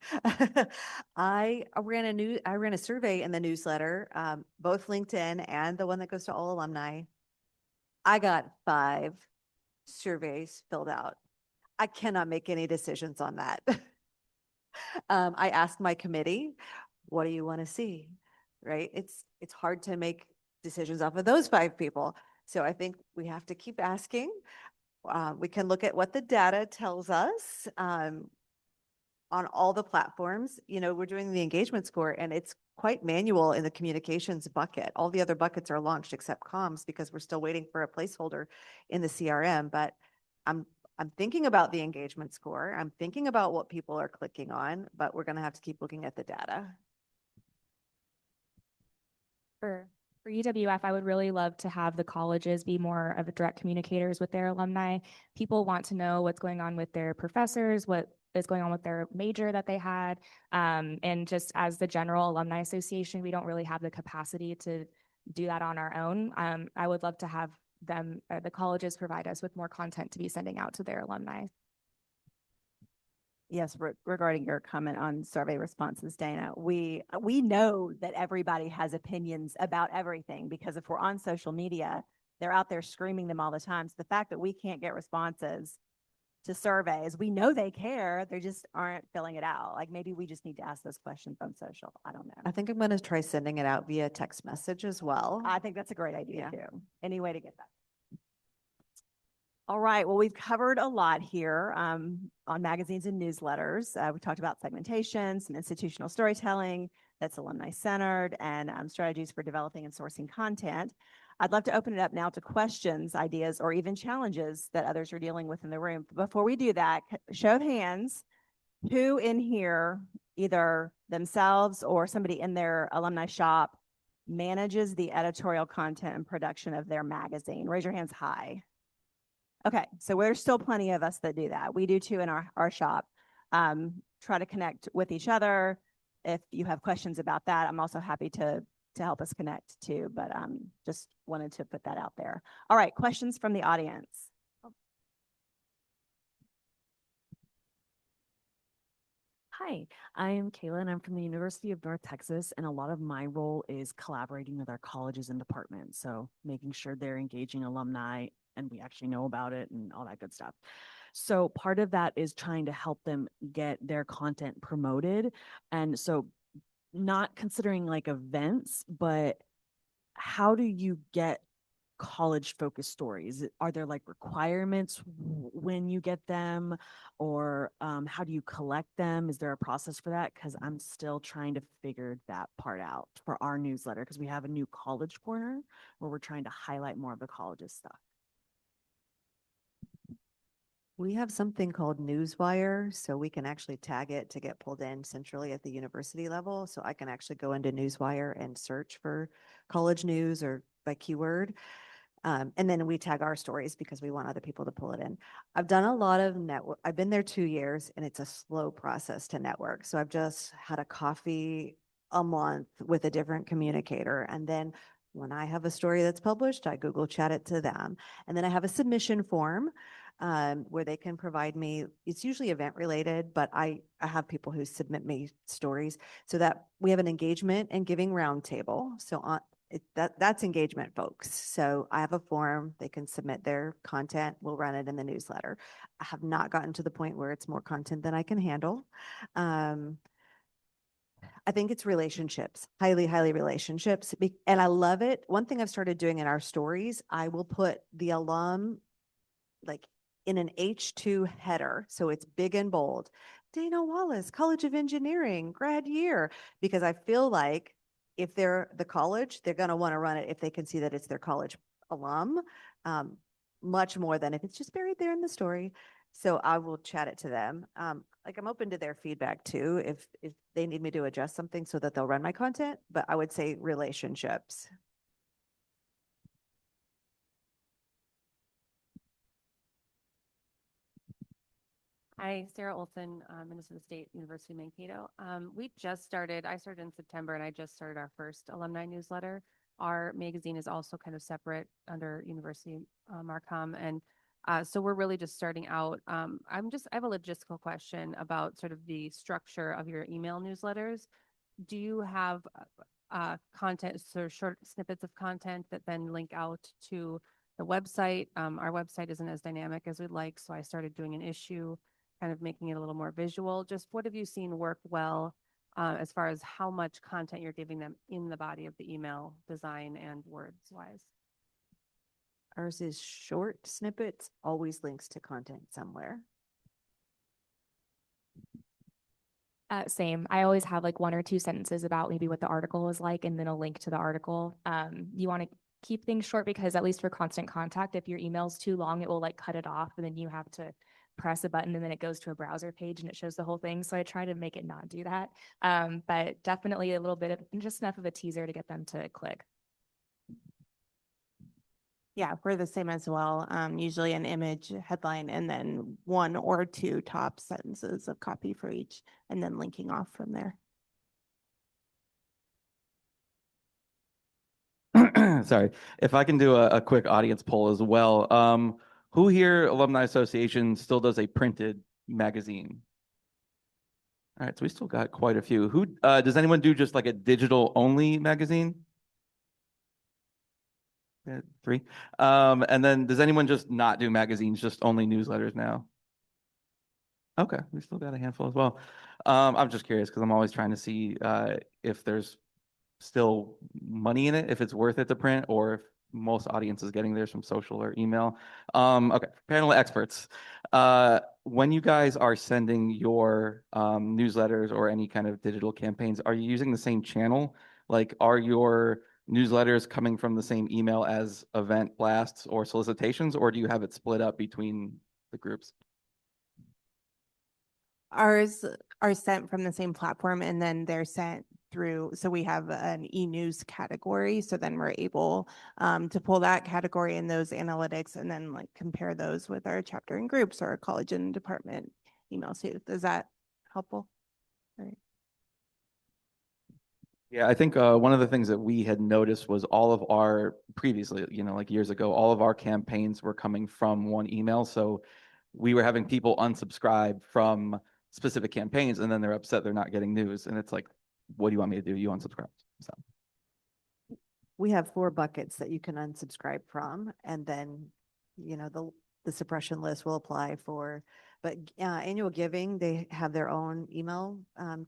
I ran a survey in the newsletter, both LinkedIn and the one that goes to all alumni. I got 5 surveys filled out. I cannot make any decisions on that. I asked my committee, what do you want to see? Right? It's hard to make decisions off of those 5 people. So I think we have to keep asking. We can look at what the data tells us. On all the platforms, we're doing the engagement score and it's quite manual in the communications bucket. All the other buckets are launched except comms because we're still waiting for a placeholder in the CRM, but I'm I'm thinking about the engagement score. I'm thinking about what people are clicking on, but we're going to have to keep looking at the data. For UWF, I would really love to have the colleges be more of a direct communicators with their alumni. People want to know what's going on with their professors, what is going on with their major that they had. And just as the general alumni association, we don't really have the capacity to do that on our own. I would love to have them, the colleges provide us with more content to be sending out to their alumni. Yes, regarding your comment on survey responses, Dana, we know that everybody has opinions about everything because if we're on social media, they're out there screaming them all the time. So the fact that we can't get responses to surveys, we know they care, they just aren't filling it out. Like maybe we just need to ask those questions on social. I don't know. I think I'm going to try sending it out via text message as well. I think that's a great idea Yeah. too. Any way to get that. All right, well, we've covered a lot here on magazines and newsletters. We talked about segmentation, some institutional storytelling that's alumni-centered, and strategies for developing and sourcing content. I'd love to open it up now to questions, ideas, or even challenges that others are dealing with in the room. Before we do that, show of hands, who in here, either themselves or somebody in their alumni shop, manages the editorial content and production of their magazine? Raise your hands high. Okay, so there's still plenty of us that do that. We do too in our shop. Try to connect with each other. If you have questions about that, I'm also happy to help us connect too, but just wanted to put that out there. All right, questions from the audience. Hi, I am Kayla and I'm from the University of North Texas, and a lot of my role is collaborating with our colleges and departments. So making sure they're engaging alumni and we actually know about it and all that good stuff. So part of that is trying to help them get their content promoted. And so not considering like events, but how do you get college focused stories? Are there like requirements when you get them, or how do you collect them? Is there a process for that? Because I'm still trying to figure that part out for our newsletter, because we have a new college corner where we're trying to highlight more of the college's stuff. We have something called Newswire, so we can actually tag it to get pulled in centrally at the university level. So I can actually go into Newswire and search for college news or by keyword. And then we tag our stories because we want other people to pull it in. I've done a lot of network. I've been there 2 years and it's a slow process to network. So I've just had a coffee a month with a different communicator. And then when I have a story that's published, I Google chat it to them. And then I have a submission form where they can provide me, it's usually event related, but I have people who submit me stories so that we have an engagement and giving roundtable. So on, that's engagement, folks. So I have a form, they can submit their content, we'll run it in the newsletter. I have not gotten to the point where it's more content than I can handle. I think it's relationships, highly relationships. And I love it. One thing I've started doing in our stories, I will put the alum like in an H2 header. So it's big and bold. Dana Wallace, College of Engineering, grad year, because I feel like if they're the college, they're going to want to run it if they can see that it's their college alum, much more than if it's just buried there in the story. So I will chat it to them. Like I'm open to their feedback too, if they need me to adjust something so that they'll run my content, but I would say relationships. Hi, Sarah Olson, Minnesota State University Mankato. I started in September and I just started our first alumni newsletter. Our magazine is also kind of separate under University Markham. And so we're really just starting out. I have a logistical question about sort of the structure of your email newsletters. Do you have content, sort of short snippets of content that then link out to the website? Our website isn't as dynamic as we'd like, so I started doing an issue, kind of making it a little more visual. Just what have you seen work well as far as how much content you're giving them in the body of the email, design and words wise? Ours is short snippets, always links to content somewhere. Same. I always have like 1 or 2 sentences about maybe what the article is like and then a link to the article. You want to keep things short because at least for constant contact, if your email's too long, it will like cut it off and then you have to press a button and then it goes to a browser page and it shows the whole thing. So I try to make it not do that. But definitely a little bit of just enough of a teaser to get them to click. Yeah, we're the same as well. Usually an image headline and then 1 or 2 top sentences of copy for each, and then linking off from there. Sorry, if I can do a quick audience poll as well. Who here, Alumni Association, still does a printed magazine? All right, so we still got quite a few. Who does anyone do just like a digital only magazine? 3. And then does anyone just not do magazines, just only newsletters now? Okay, we still got a handful as well. I'm just curious because I'm always trying to see if there's still money in it, if it's worth it to print, or if most audience is getting theirs from social or email. Okay, panel of experts. When you guys are sending your newsletters or any kind of digital campaigns, are you using the same channel? Like, are your newsletters coming from the same email as event blasts or solicitations, or do you have it split up between the groups? Ours are sent from the same platform and then they're sent through. So we have an e-news category. So then we're able to pull that category in those analytics and then like compare those with our chapter and groups or our college and department emails too. Is that helpful? All right. Yeah, I think one of the things that we had noticed was all of our previously, like years ago, all of our campaigns were coming from one email. So we were having people unsubscribe from specific campaigns and then they're upset they're not getting news. And it's like, what do you want me to do? You unsubscribe. So We have 4 buckets that you can unsubscribe from, and then, the suppression list will apply for, but annual giving, they have their own email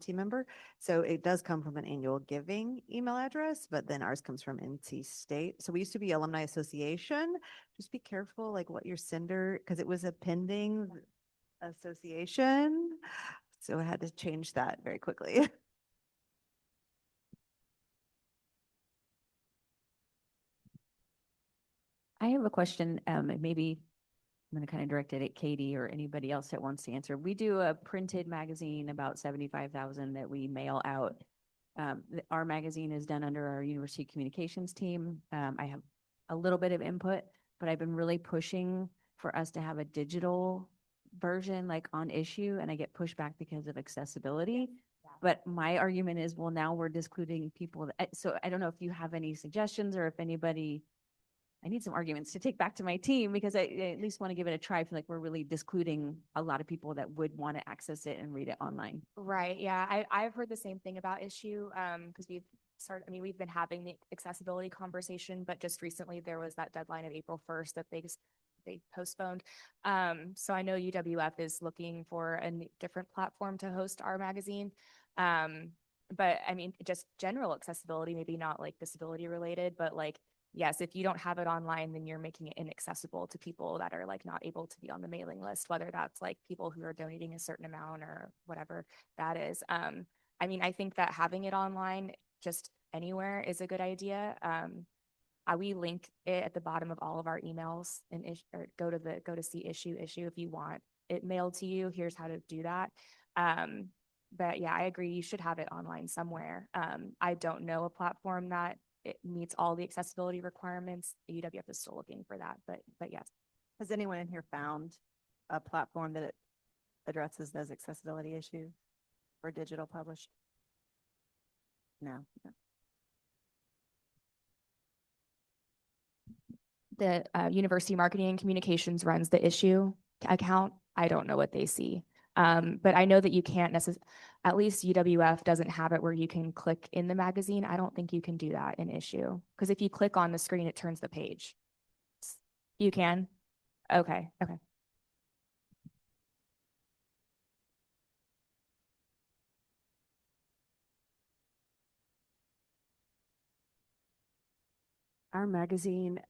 team member. So it does come from an annual giving email address, but then ours comes from NC State. So we used to be Alumni Association. Just be careful, like what your sender, because it was a pending association. So I had to change that very quickly. I have a question, and maybe I'm going to kind of direct it at Katie or anybody else that wants to answer. We do a printed magazine, about 75,000 that we mail out. Our magazine is done under our university communications team. I have a little bit of input, but I've been really pushing for us to have a digital version like on issue, and I get pushback because of accessibility. But my argument is, well, now we're discluding people. So I don't know if you have any suggestions or if anybody, I need some arguments to take back to my team because I at least want to give it a try. I feel like we're really discluding a lot of people that would want to access it and read it online. Right. Yeah. I've heard the same thing about issue because we've been having the accessibility conversation, but just recently there was that deadline of April 1st that they postponed. So I know UWF is looking for a different platform to host our magazine. But I mean, just general accessibility, maybe not like disability related, but like, yes, if you don't have it online, then you're making it inaccessible to people that are like not able to be on the mailing list, whether that's like people who are donating a certain amount or whatever that is. I mean, I think that having it online just anywhere is a good idea. We link it at the bottom of all of our emails and or go to see issue if you want it mailed to you. Here's how to do that. But yeah, I agree. You should have it online somewhere. I don't know a platform that it meets all the accessibility requirements. UWF is still looking for that, but yes. Has anyone in here found a platform that addresses those accessibility issues for digital published? No. The University Marketing and Communications runs the issue account. I don't know what they see. But I know that you can't necessarily, at least UWF doesn't have it where you can click in the magazine. I don't think you can do that in issue because if you click on the screen, it turns the page. You can? Okay. Our magazine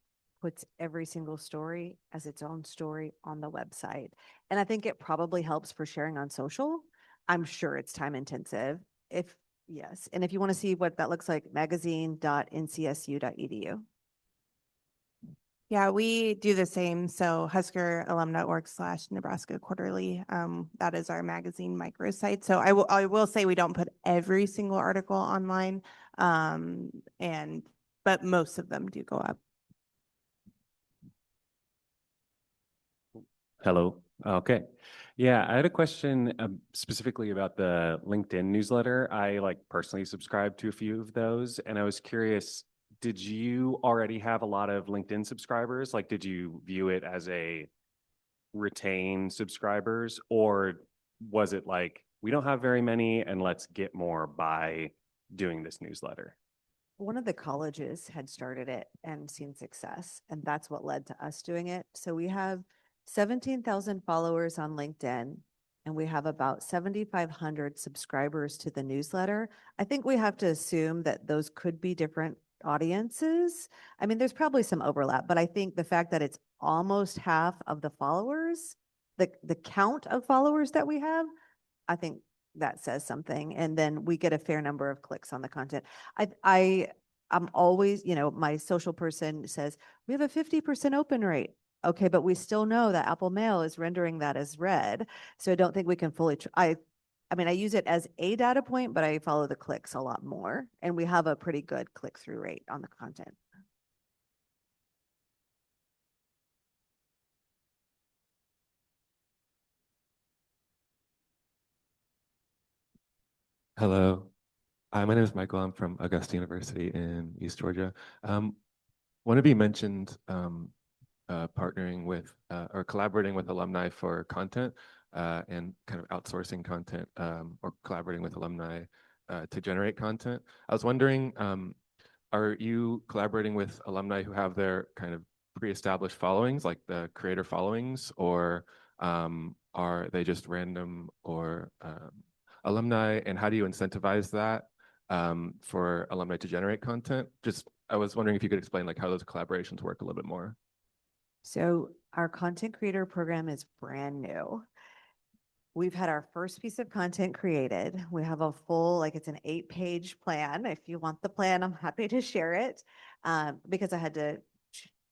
puts every single story as its own story on the website. And I think it probably helps for sharing on social. I'm sure it's time intensive. Yes. And if you want to see what that looks like, magazine.ncsu.edu. Yeah, we do the same. So huskeralum.org/Nebraska Quarterly. That is our magazine microsite. So I will say we don't put every single article online. But most of them do go up. Hello. Okay. Yeah, I had a question specifically about the LinkedIn newsletter. I personally subscribe to a few of those, and I was curious, did you already have a lot of LinkedIn subscribers? Like, did you view it as a retain subscribers, or was it like, we don't have very many and let's get more by doing this newsletter? One of the colleges had started it and seen success, and that's what led to us doing it. So we have 17,000 followers on LinkedIn, and we have about 7,500 subscribers to the newsletter. I think we have to assume that those could be different audiences. I mean, there's probably some overlap, but I think the fact that it's almost half of the followers, the count of followers that we have, I think that says something. And then we get a fair number of clicks on the content. I'm always, my social person says, we have a 50% open rate. Okay, but we still know that Apple Mail is rendering that as red. So I don't think we can fully, I mean, I use it as a data point, but I follow the clicks a lot more. And we have a pretty good click-through rate on the content. Hello. Hi, my name is Michael. I'm from Augusta University in East Georgia. One of you mentioned partnering with or collaborating with alumni for content and kind of outsourcing content or collaborating with alumni to generate content. I was wondering, are you collaborating with alumni who have their kind of pre-established followings, like the creator followings, or are they just random or alumni? And how do you incentivize that for alumni to generate content? Just, I was wondering if you could explain how those collaborations work a little bit more. So our content creator program is brand new. We've had our first piece of content created. We have a full, it's an 8-page plan. If you want the plan, I'm happy to share it because I had to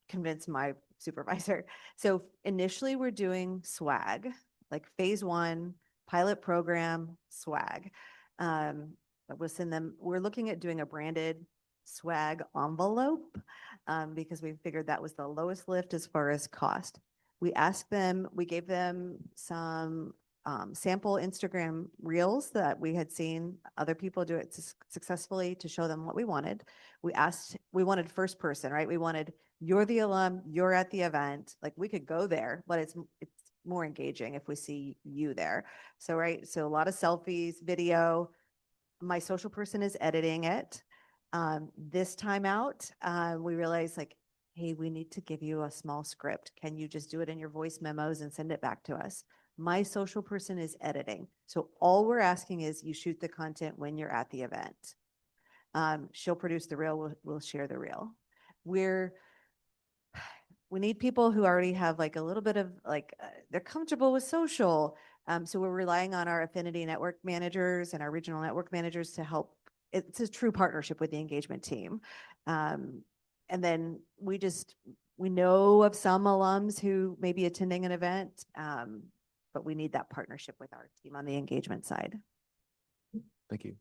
convince my supervisor. So initially we're doing swag, like phase 1, pilot program, swag. We'll send them, we're looking at doing a branded swag envelope because we figured that was the lowest lift as far as cost. We asked them, we gave them some sample Instagram reels that we had seen other people do it successfully to show them what we wanted. We wanted first person, right? We wanted, you're the alum, you're at the event. Like we could go there, but it's more engaging if we see you there. So, right. So a lot of selfies, video. My social person is editing it. This time out, we realized hey, we need to give you a small script. Can you just do it in your voice memos and send it back to us? My social person is editing. So all we're asking is you shoot the content when you're at the event. She'll produce the reel, we'll share the reel. We need people who already have a little bit of they're comfortable with social. So we're relying on our affinity network managers and our regional network managers to help. It's a true partnership with the engagement team. And then we know of some alums who may be attending an event, but we need that partnership with our team on the engagement side. Thank you.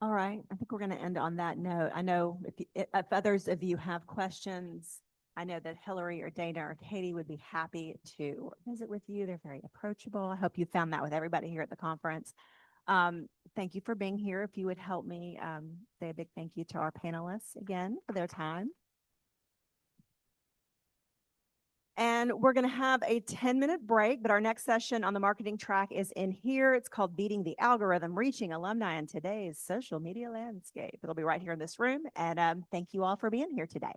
All right, I think we're going to end on that note. I know if others of you have questions, I know that Hillary or Dana or Katie would be happy to visit with you. They're very approachable. I hope you found that with everybody here at the conference. Thank you for being here. If you would help me say a big thank you to our panelists again for their time. And we're going to have a 10-minute break, but our next session on the marketing track is in here. It's called Beating the Algorithm, Reaching Alumni in Today's Social Media Landscape. It'll be right here in this room. And thank you all for being here today.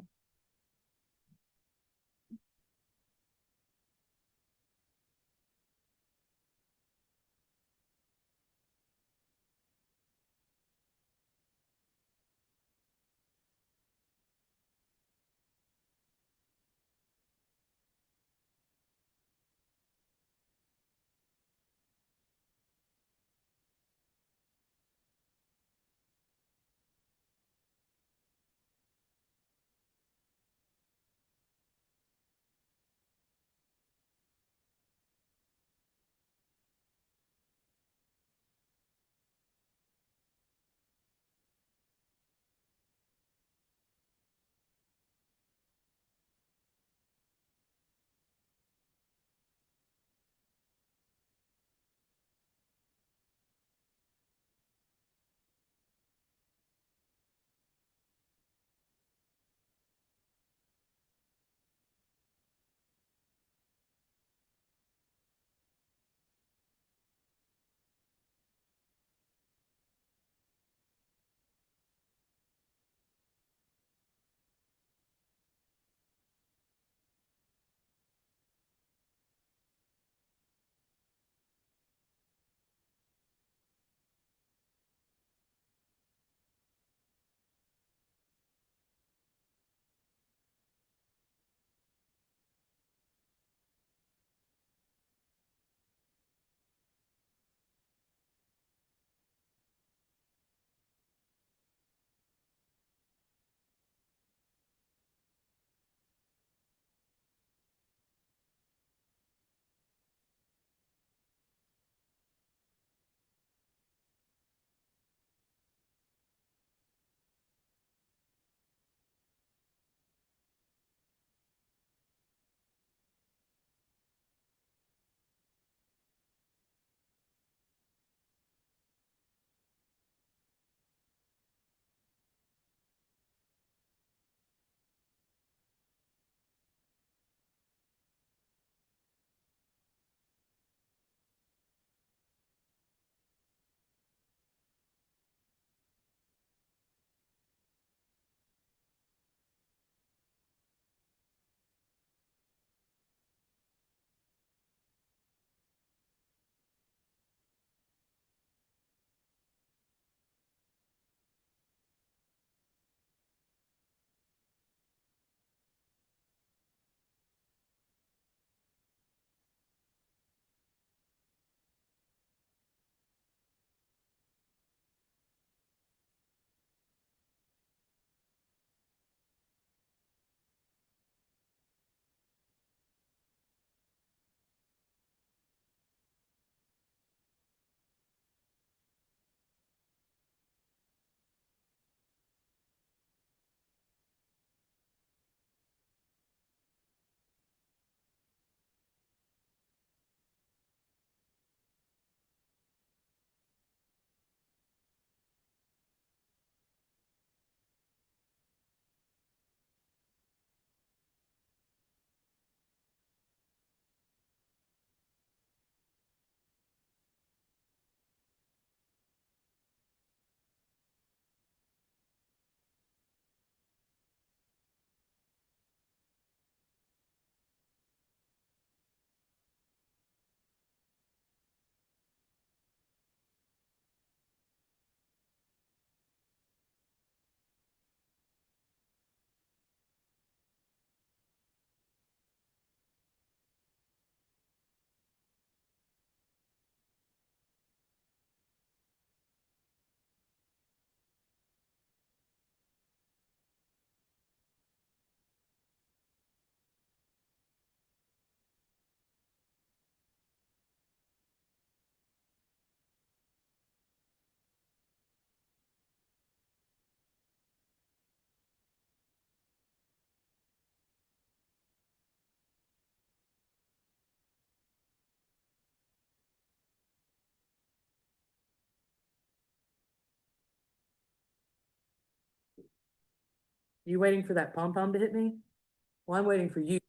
You waiting for that pom pom to hit me? Well, I'm waiting for you.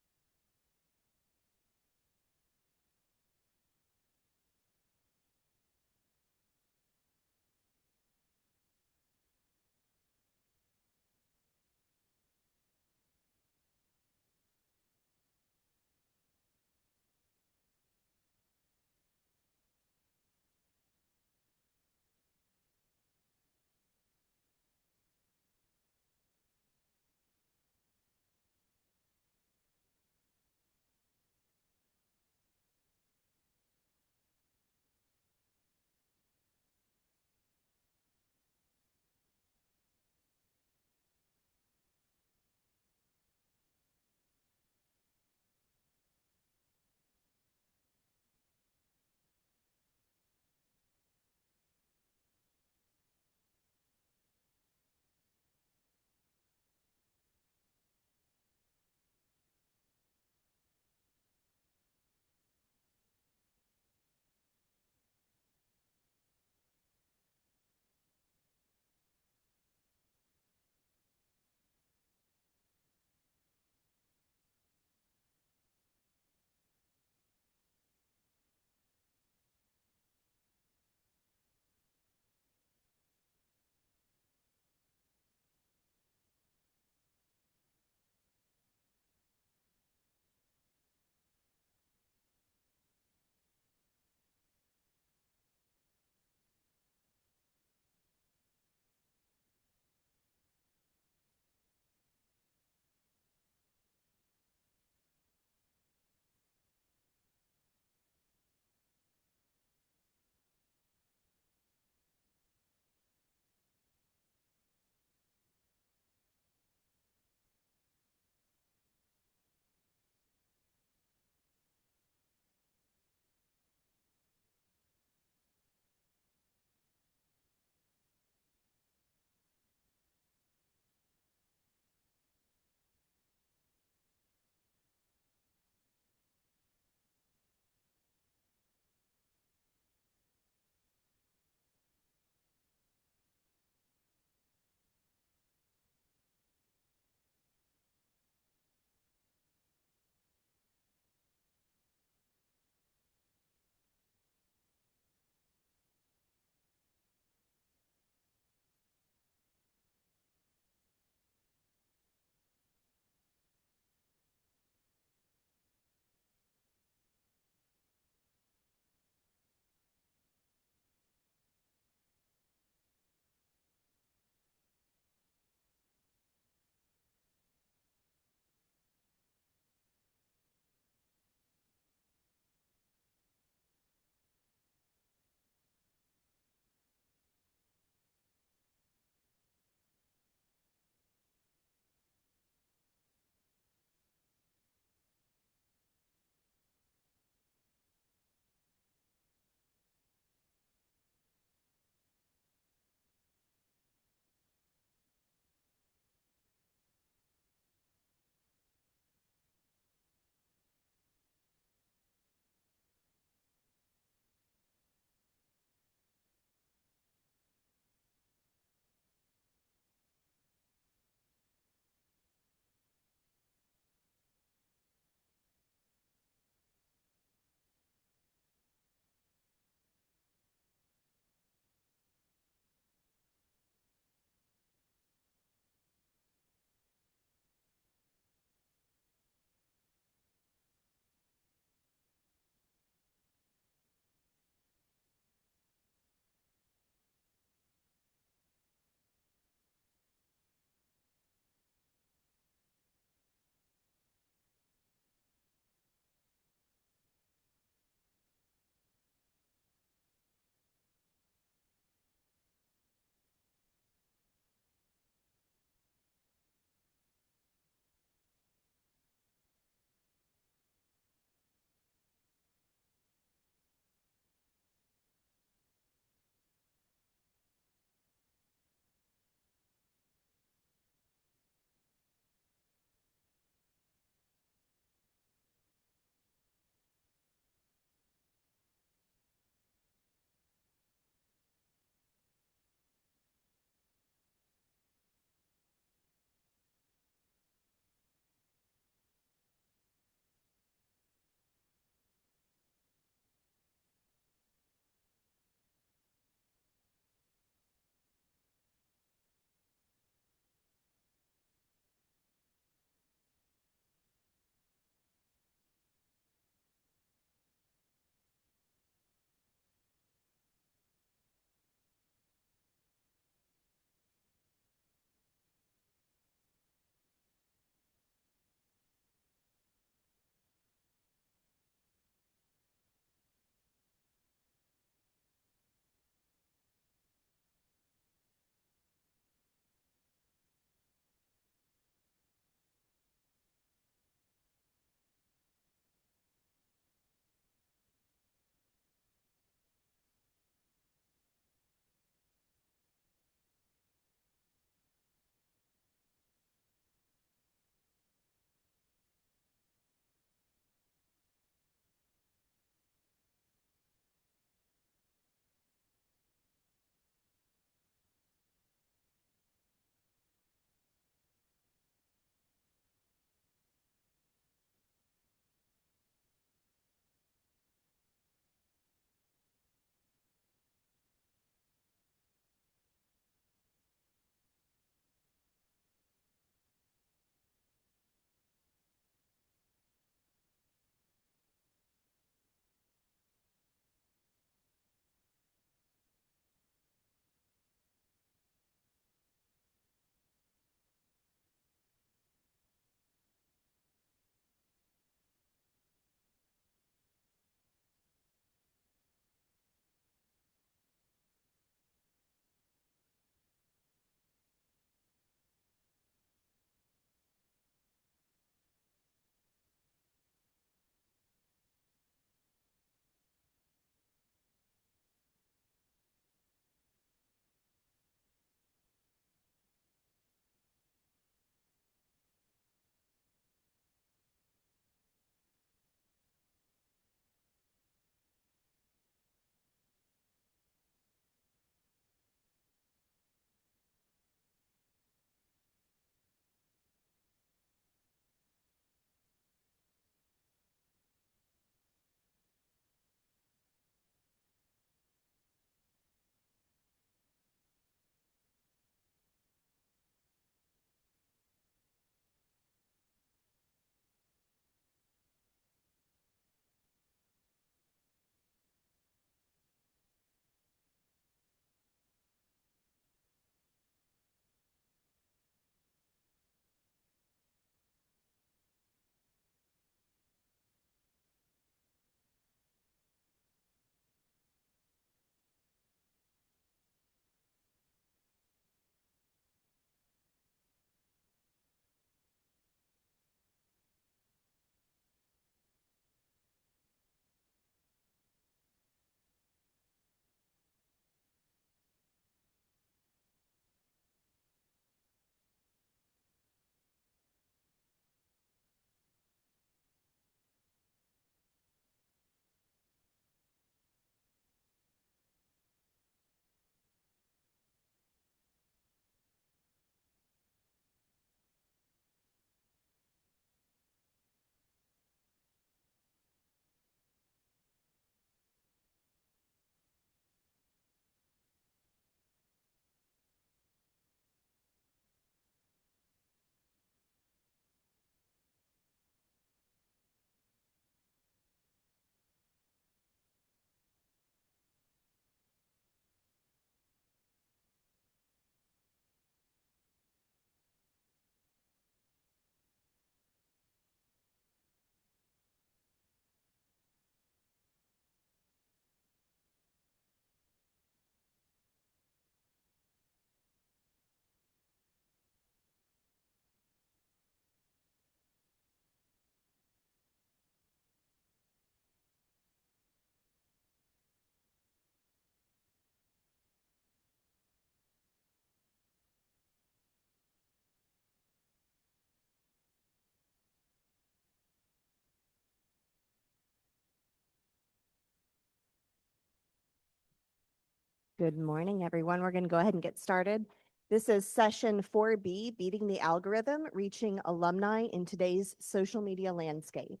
Good morning, everyone. We're going to go ahead and get started. This is session 4B, Beating the Algorithm, Reaching Alumni in Today's Social Media Landscape.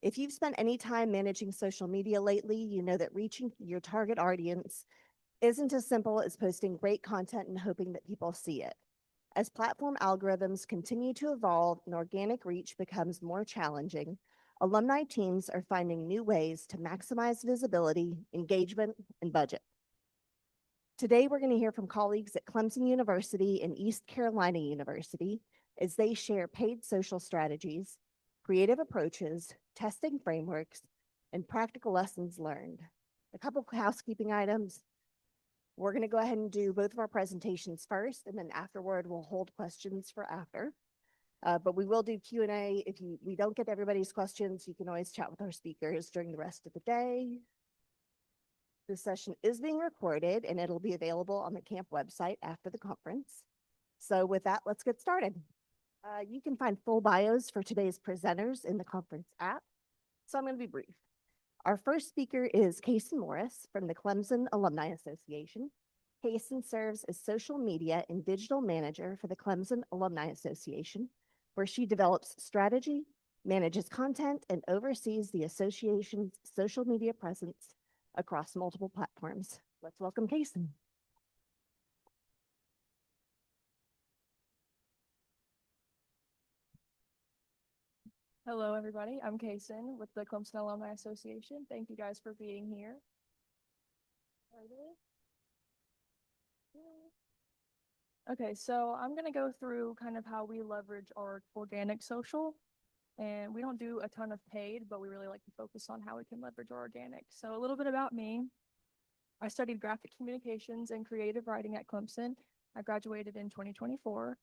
If you've spent any time managing social media lately, you know that reaching your target audience isn't as simple as posting great content and hoping that people see it. As platform algorithms continue to evolve and organic reach becomes more challenging, alumni teams are finding new ways to maximize visibility, engagement, and budget. Today, we're going to hear from colleagues at Clemson University and East Carolina University as they share paid social strategies, creative approaches, testing frameworks, and practical lessons learned. A couple of housekeeping items. We're going to go ahead and do both of our presentations first, and then afterward, we'll hold questions for after. But we will do Q&A. If we don't get everybody's questions, you can always chat with our speakers during the rest of the day. This session is being recorded and it'll be available on the CAMP website after the conference. So with that, let's get started. You can find full bios for today's presenters in the conference app. So I'm going to be brief. Our first speaker is Kaysen Morris from the Clemson Alumni Association. Kaysen serves as social media and digital manager for the Clemson Alumni Association, where she develops strategy, manages content, and oversees the association's social media presence across multiple platforms. Let's welcome Kaysen. Hello, everybody. I'm Kaysen with the Clemson Alumni Association. Thank you guys for being here. Okay, so I'm going to go through kind of how we leverage our organic social. And we don't do a ton of paid, but we really like to focus on how we can leverage our organic. So a little bit about me. I studied graphic communications and creative writing at Clemson. I graduated in 2024.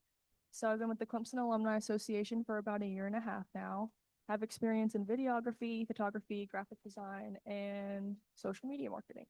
So I've been with the Clemson Alumni Association for about a year and a half now. I have experience in videography, photography, graphic design, and social media marketing.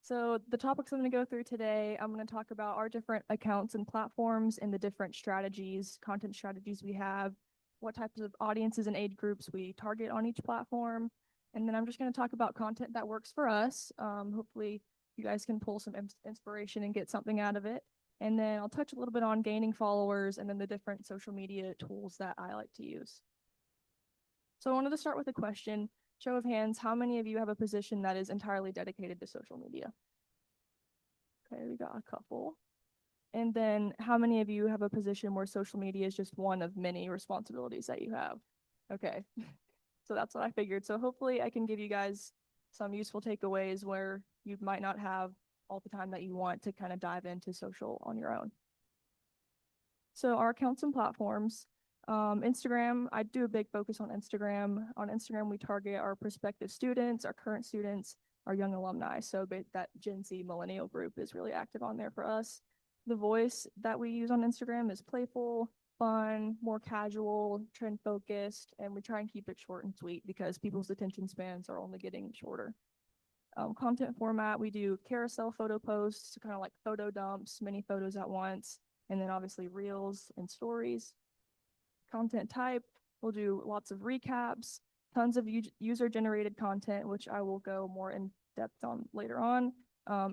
So the topics I'm going to go through today, I'm going to talk about our different accounts and platforms and the different strategies, content strategies we have, what types of audiences and age groups we target on each platform. And then I'm just going to talk about content that works for us. Hopefully you guys can pull some inspiration and get something out of it. And then I'll touch a little bit on gaining followers and then the different social media tools that I like to use. So I wanted to start with a question. Show of hands, how many of you have a position that is entirely dedicated to social media? Okay, we got a couple. And then how many of you have a position where social media is just one of many responsibilities that you have? Okay, so that's what I figured. So hopefully I can give you guys some useful takeaways where you might not have all the time that you want to kind of dive into social on your own. So our accounts and platforms. Instagram, I do a big focus on Instagram. On Instagram, we target our prospective students, our current students, our young alumni. So that Gen Z millennial group is really active on there for us. The voice that we use on Instagram is playful, fun, more casual, trend focused, and we try and keep it short and sweet because people's attention spans are only getting shorter. Content format, we do carousel photo posts, kind of like photo dumps, many photos at once, and then obviously reels and stories. Content type, we'll do lots of recaps, tons of user-generated content, which I will go more in depth on later on.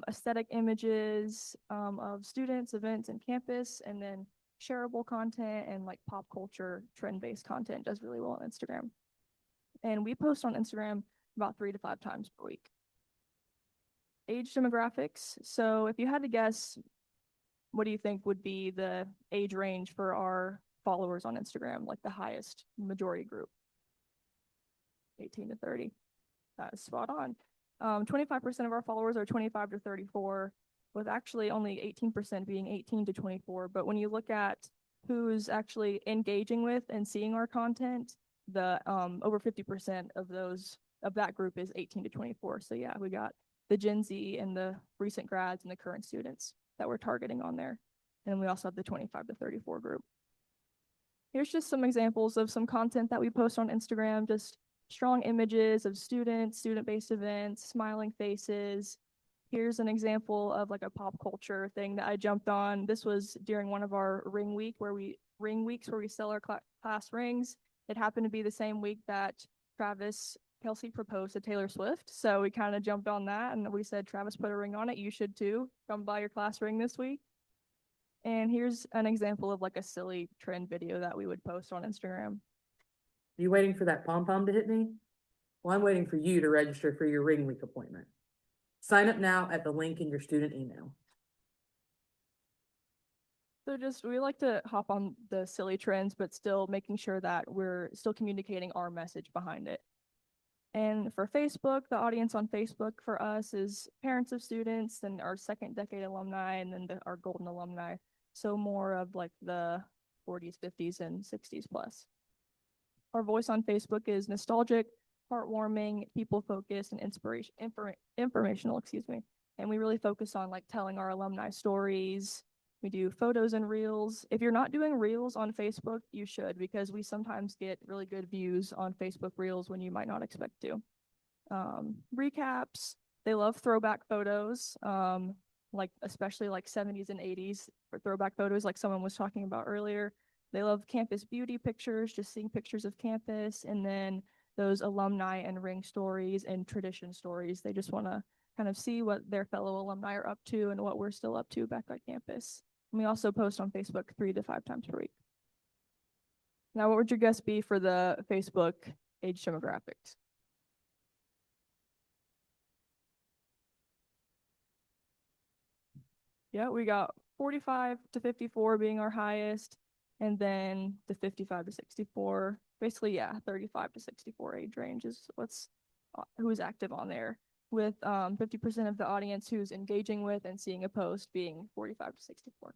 Aesthetic images of students, events, and campus, and then shareable content and like pop culture trend-based content does really well on Instagram. And we post on Instagram about 3 to 5 times per week. Age demographics. So if you had to guess, what do you think would be the age range for our followers on Instagram, like the highest majority group? 18 to 30. That is spot on. 25% of our followers are 25 to 34, with actually only 18% being 18 to 24. But when you look at who's actually engaging with and seeing our content, the over 50% of that group is 18 to 24. So yeah, we got the Gen Z and the recent grads and the current students that we're targeting on there. And we also have the 25 to 34 group. Here's just some examples of some content that we post on Instagram, just strong images of students, student-based events, smiling faces. Here's an example of like a pop culture thing that I jumped on. This was during one of our ring weeks where we sell our class rings. It happened to be the same week that Travis Kelsey proposed to Taylor Swift. So we kind of jumped on that and we said, Travis put a ring on it. You should too. Come buy your class ring this week. And here's an example of like a silly trend video that we would post on Instagram. You waiting for that pom-pom to hit me? Well, I'm waiting for you to register for your ring week appointment. Sign up now at the link in your student email. So just, we like to hop on the silly trends, but still making sure that we're still communicating our message behind it. And for Facebook, the audience on Facebook for us is parents of students and our second decade alumni and then our golden alumni. So more of like the 40s, 50s, and 60s plus. Our voice on Facebook is nostalgic, heartwarming, people focused, and informational, And we really focus on like telling our alumni stories. We do photos and reels. If you're not doing reels on Facebook, you should, because we sometimes get really good views on Facebook reels when you might not expect to. Recaps, they love throwback photos, like especially like 70s and 80s for throwback photos, like someone was talking about earlier. They love campus beauty pictures, just seeing pictures of campus, and then those alumni and ring stories and tradition stories. They just want to kind of see what their fellow alumni are up to and what we're still up to back at campus. And we also post on Facebook 3 to 5 times per week. Now, what would your guess be for the Facebook age demographics? Yeah, we got 45 to 54 being our highest, and then the 55 to 64. Basically, yeah, 35 to 64 age range is who's active on there, with 50% of the audience who's engaging with and seeing a post being 45 to 64.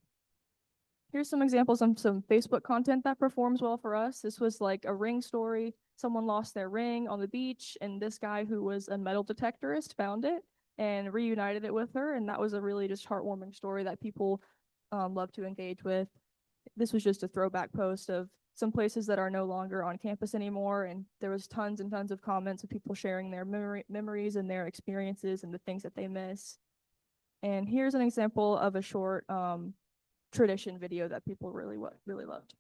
Here's some examples of some Facebook content that performs well for us. This was like a ring story. Someone lost their ring on the beach, and this guy who was a metal detectorist found it and reunited it with her. And that was a really just heartwarming story that people love to engage with. This was just a throwback post of some places that are no longer on campus anymore. And there was tons and tons of comments of people sharing their memories and their experiences and the things that they miss. And here's an example of a short tradition video that people really loved.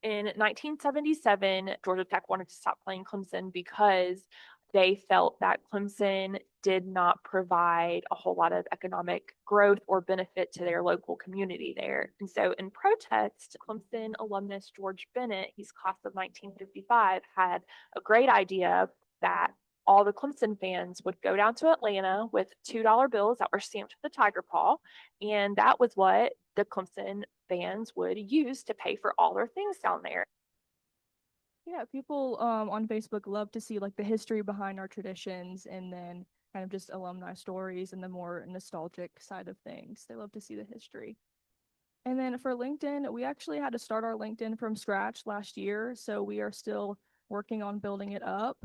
In 1977, Georgia Tech wanted to stop playing Clemson because they felt that Clemson did not provide a whole lot of economic growth or benefit to their local community there. And so in protest, Clemson alumnus George Bennett, he's class of 1955, had a great idea that all the Clemson fans would go down to Atlanta with $2 bills that were stamped with the tiger paw. And that was what the Clemson fans would use to pay for all their things down there. Yeah, people on Facebook love to see like the history behind our traditions and then kind of just alumni stories and the more nostalgic side of things. They love to see the history. And then for LinkedIn, we actually had to start our LinkedIn from scratch last year. So we are still working on building it up.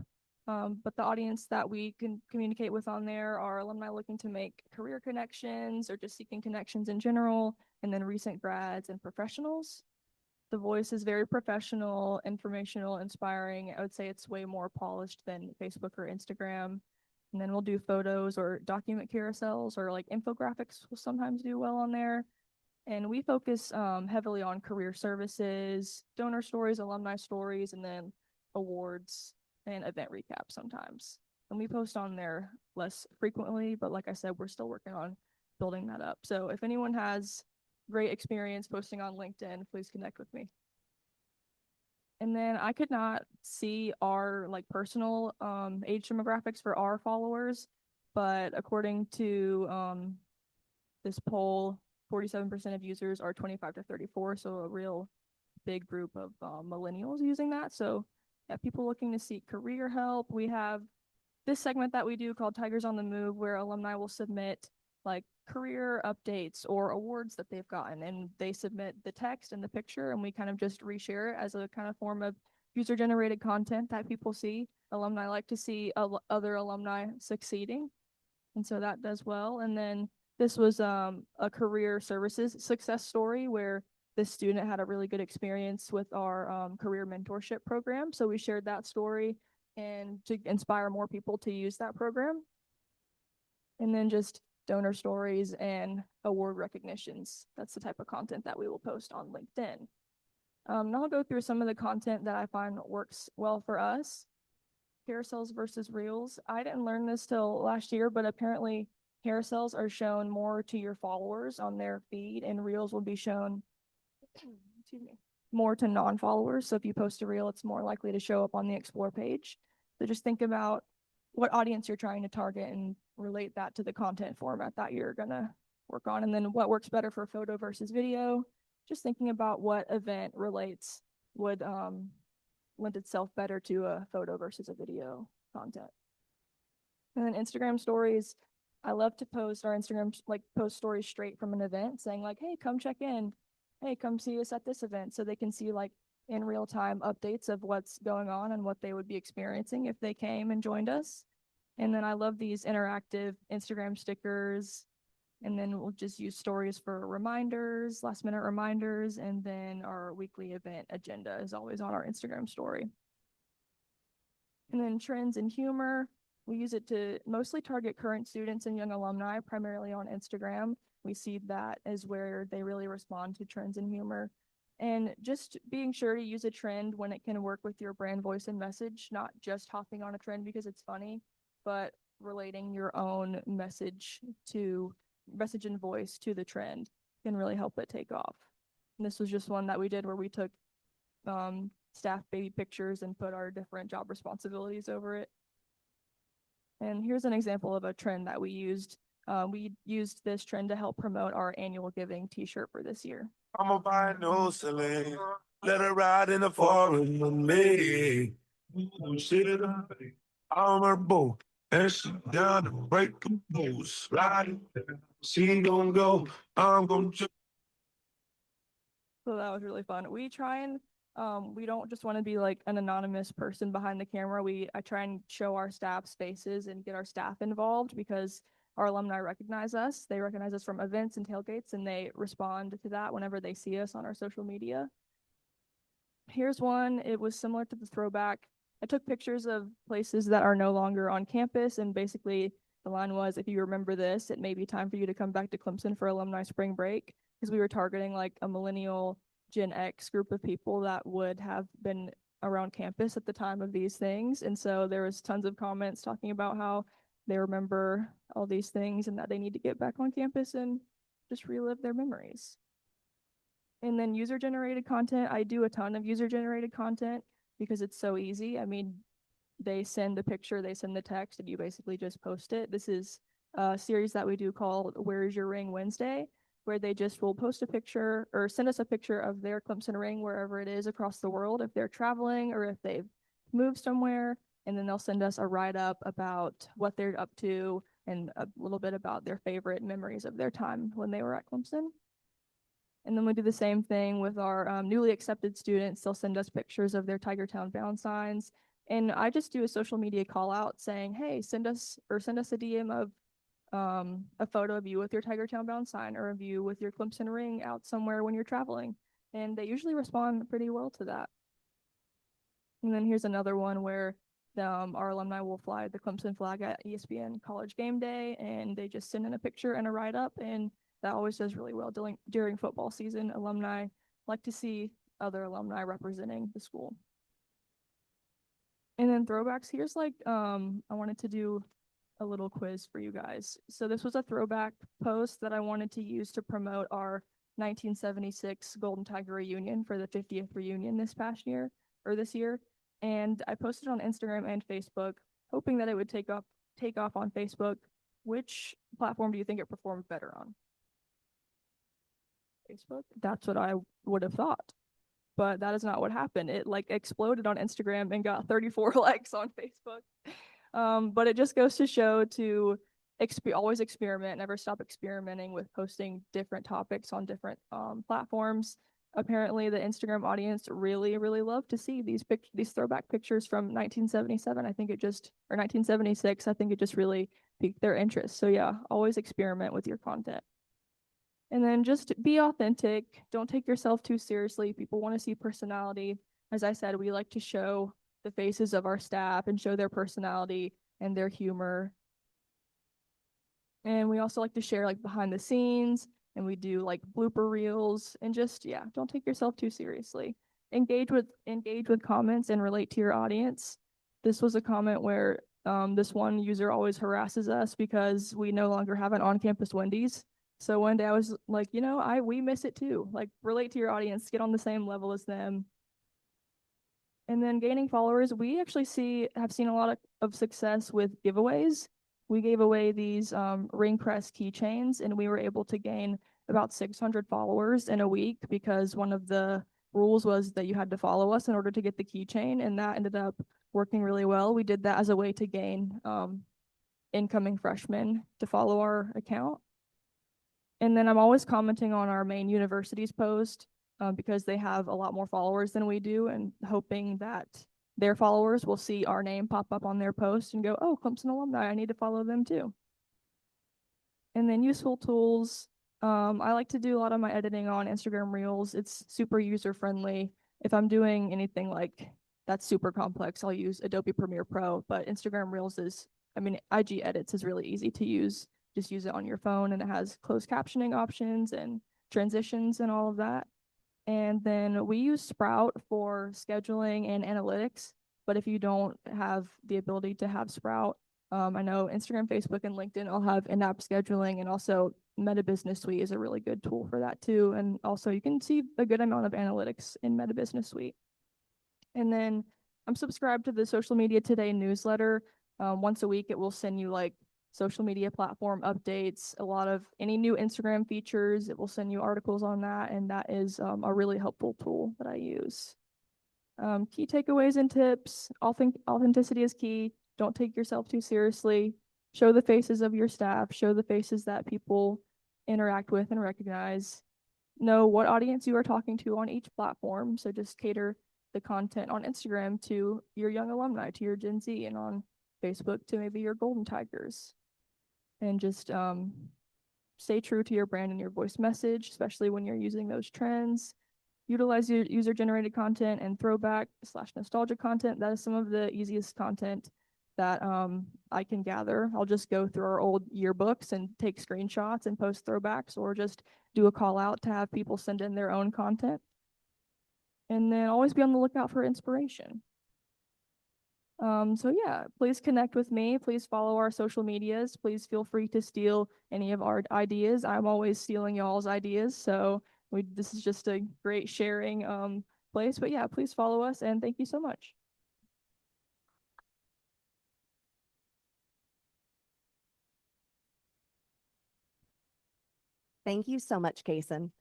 But the audience that we can communicate with on there are alumni looking to make career connections or just seeking connections in general, and then recent grads and professionals. The voice is very professional, informational, inspiring. I would say it's way more polished than Facebook or Instagram. And then we'll do photos or document carousels or like infographics will sometimes do well on there. And we focus heavily on career services, donor stories, alumni stories, and then awards and event recaps sometimes. And we post on there less frequently, but like I said, we're still working on building that up. So if anyone has great experience posting on LinkedIn, please connect with me. And then I could not see our like personal age demographics for our followers, but according to this poll, 47% of users are 25 to 34, so a real big group of millennials using that. So yeah, people looking to seek career help. We have this segment that we do called Tigers on the Move, where alumni will submit like career updates or awards that they've gotten, and they submit the text and the picture, and we kind of just reshare it as a kind of form of user-generated content that people see. Alumni like to see other alumni succeeding, and so that does well. And then this was a career services success story where this student had a really good experience with our career mentorship program. So we shared that story and to inspire more people to use that program. And then just donor stories and award recognitions. That's the type of content that we will post on LinkedIn. Now I'll go through some of the content that I find works well for us. Carousels versus reels. I didn't learn this till last year, but apparently carousels are shown more to your followers on their feed, and reels will be shown excuse me, more to non-followers. So if you post a reel, it's more likely to show up on the explore page. So just think about what audience you're trying to target and relate that to the content format that you're gonna work on. And then what works better for photo versus video. Just thinking about what event would lend itself better to a photo versus a video content. And then Instagram stories, I love to post our Instagram, like post stories straight from an event saying like, hey, come check in. Hey, come see us at this event. So they can see like in real time updates of what's going on and what they would be experiencing if they came and joined us. And then I love these interactive Instagram stickers. And then we'll just use stories for reminders, last minute reminders. And then our weekly event agenda is always on our Instagram story. And then trends and humor, we use it to mostly target current students and young alumni, primarily on Instagram. We see that as where they really respond to trends and humor. And just being sure to use a trend when it can work with your brand voice and message, not just hopping on a trend because it's funny, but relating your own message and voice to the trend can really help it take off. And this was just one that we did where we took staff baby pictures and put our different job responsibilities over it. And here's an example of a trend that we used. We used this trend to help promote our annual giving t-shirt for this year. I'm a buy no silly. Let her ride in the foreign with me. Shit it up. I'm her boo. And she down to break the rules. Right? She gon' go. I'm gon' So that was really fun. We try and we don't just want to be like an anonymous person behind the camera. I try and show our staff's faces and get our staff involved because our alumni recognize us. They recognize us from events and tailgates, and they respond to that whenever they see us on our social media. Here's one. It was similar to the throwback. I took pictures of places that are no longer on campus, and basically the line was, if you remember this, it may be time for you to come back to Clemson for alumni spring break, because we were targeting like a millennial Gen X group of people that would have been around campus at the time of these things. And so there was tons of comments talking about how they remember all these things and that they need to get back on campus and just relive their memories. And then user-generated content, I do a ton of user-generated content because it's so easy. I mean, they send the picture, they send the text, and you basically just post it. This is a series that we do called Where's Your Ring Wednesday, where they just will post a picture or send us a picture of their Clemson ring wherever it is across the world, if they're traveling or if they've moved somewhere. And then they'll send us a write-up about what they're up to and a little bit about their favorite memories of their time when they were at Clemson. And then we do the same thing with our newly accepted students. They'll send us pictures of their Tigertown bound signs. And I just do a social media call out saying, hey, send us a DM of a photo of you with your Tigertown bound sign or of you with your Clemson ring out somewhere when you're traveling. And they usually respond pretty well to that. And then here's another one where our alumni will fly the Clemson flag at ESPN College Game Day, and they just send in a picture and a write-up, and that always does really well during football season. Alumni like to see other alumni representing the school. And then throwbacks, here's like, I wanted to do a little quiz for you guys. So this was a throwback post that I wanted to use to promote our 1976 Golden Tiger reunion for the 50th reunion this year. And I posted on Instagram and Facebook, hoping that it would take off on Facebook. Which platform do you think it performed better on? Facebook? That's what I would have thought. But that is not what happened. It like exploded on Instagram and got 34 likes on Facebook. But it just goes to show to always experiment, never stop experimenting with posting different topics on different platforms. Apparently the Instagram audience really, really love to see these throwback pictures from 1977. Or 1976. I think it just really piqued their interest. So yeah, always experiment with your content. And then just be authentic. Don't take yourself too seriously. People want to see personality. As I said, we like to show the faces of our staff and show their personality and their humor. And we also like to share like behind the scenes, and we do like blooper reels, and just, yeah, don't take yourself too seriously. engage with comments and relate to your audience. This was a comment where this one user always harasses us because we no longer have an on-campus Wendy's. So one day I was like, we miss it too. Like, relate to your audience, get on the same level as them. And then gaining followers, we actually have seen a lot of success with giveaways. We gave away these ring crest keychains, and we were able to gain about 600 followers in a week because one of the rules was that you had to follow us in order to get the keychain, and that ended up working really well. We did that as a way to gain incoming freshmen to follow our account. And then I'm always commenting on our main university's post because they have a lot more followers than we do, and hoping that their followers will see our name pop up on their post and go, oh, Clemson alumni, I need to follow them too. And then useful tools. I like to do a lot of my editing on Instagram Reels. It's super user friendly. If I'm doing anything like that's super complex, I'll use Adobe Premiere Pro, but Instagram Reels IG Edits is really easy to use. Just use it on your phone, and it has closed captioning options and transitions and all of that. And then we use Sprout for scheduling and analytics. But if you don't have the ability to have Sprout, I know Instagram, Facebook, and LinkedIn all have in-app scheduling, and also Meta Business Suite is a really good tool for that too. And also you can see a good amount of analytics in Meta Business Suite. And then I'm subscribed to the Social Media Today newsletter. Once a week, it will send you like social media platform updates, a lot of any new Instagram features. It will send you articles on that, and that is a really helpful tool that I use. Key takeaways and tips. Authenticity is key. Don't take yourself too seriously. Show the faces of your staff. Show the faces that people interact with and recognize. Know what audience you are talking to on each platform. So just cater the content on Instagram to your young alumni, to your Gen Z, and on Facebook to maybe your Golden Tigers. And just stay true to your brand and your voice message, especially when you're using those trends. Utilize your user-generated content and throwback/nostalgia content. That is some of the easiest content that I can gather. I'll just go through our old yearbooks and take screenshots and post throwbacks, or just do a call out to have people send in their own content. And then always be on the lookout for inspiration. So yeah, please connect with me. Please follow our social medias. Please feel free to steal any of our ideas. I'm always stealing y'all's ideas. So this is just a great sharing place. But yeah, please follow us, and thank you so much. Thank you so much, Kason.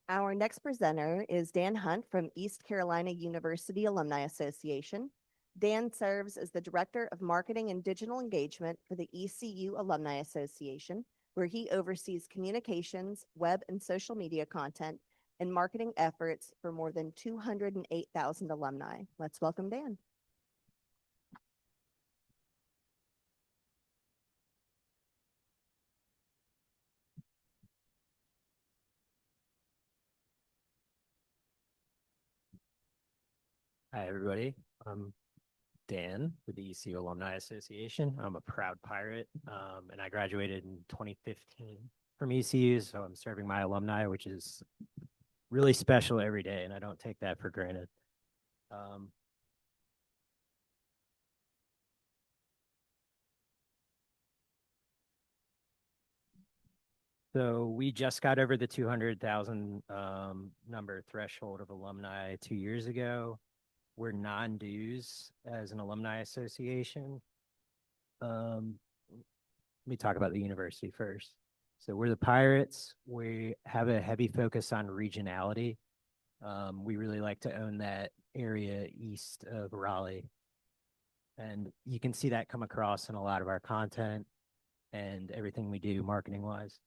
Our next presenter is Dan Hunt from East Carolina University Alumni Association. Dan serves as the Director of Marketing and Digital Engagement for the ECU Alumni Association, where he oversees communications, web and social media content, and marketing efforts for more than 208,000 alumni. Let's welcome Dan. Hi, everybody. I'm Dan with the ECU Alumni Association. I'm a proud pirate, and I graduated in 2015 from ECU, so I'm serving my alumni, which is really special every day, and I don't take that for granted. So we just got over the 200,000 number threshold of alumni 2 years ago. We're non-dues as an alumni association. Let me talk about the university first. So we're the Pirates. We have a heavy focus on regionality. We really like to own that area east of Raleigh. And you can see that come across in a lot of our content and everything we do marketing-wise.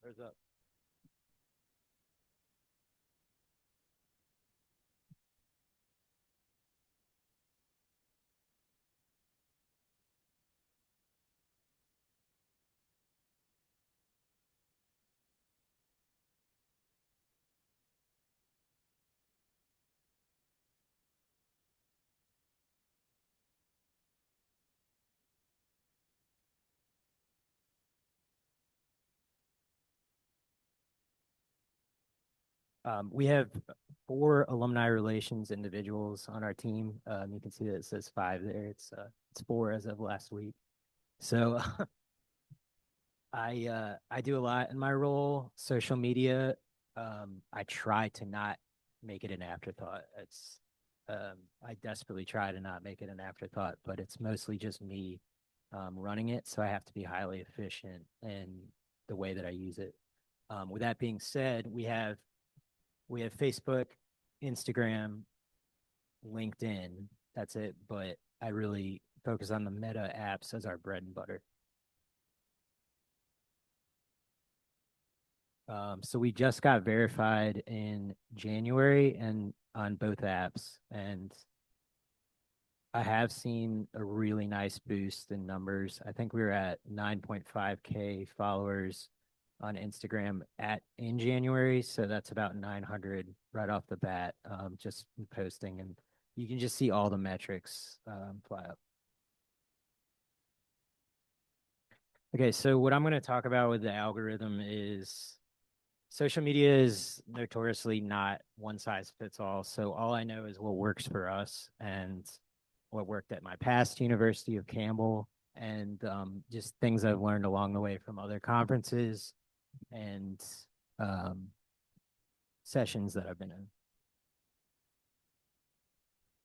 Where's up? We have 4 alumni relations individuals on our team. You can see that it says 5 there. It's 4 as of last week. So I do a lot in my role. Social media, I try to not make it an afterthought. It's I desperately try to not make it an afterthought, but it's mostly just me running it, so I have to be highly efficient in the way that I use it. With that being said, we have Facebook, Instagram, LinkedIn. That's it, but I really focus on the Meta apps as our bread and butter. So we just got verified in January and on both apps, and I have seen a really nice boost in numbers. I think we were at 9.5K followers on Instagram in January, so that's about 900 right off the bat, just posting, and you can just see all the metrics fly up. Okay, so what I'm going to talk about with the algorithm is social media is notoriously not one size fits all. So all I know is what works for us and what worked at my past University of Campbell, and just things I've learned along the way from other conferences and sessions that I've been in.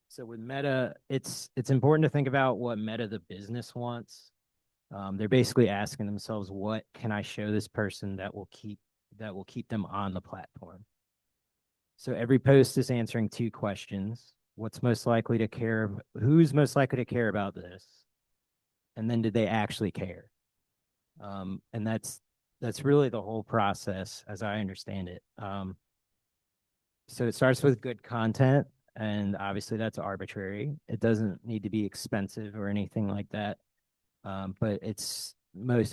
So with Meta, it's important to think about what Meta the business wants. They're basically asking themselves, what can I show this person that will keep them on the platform? So every post is answering 2 questions. Who's most likely to care about this? And then did they actually care? And that's really the whole process as I understand it. So it starts with good content, and obviously that's arbitrary. It doesn't need to be expensive or anything like that. But it's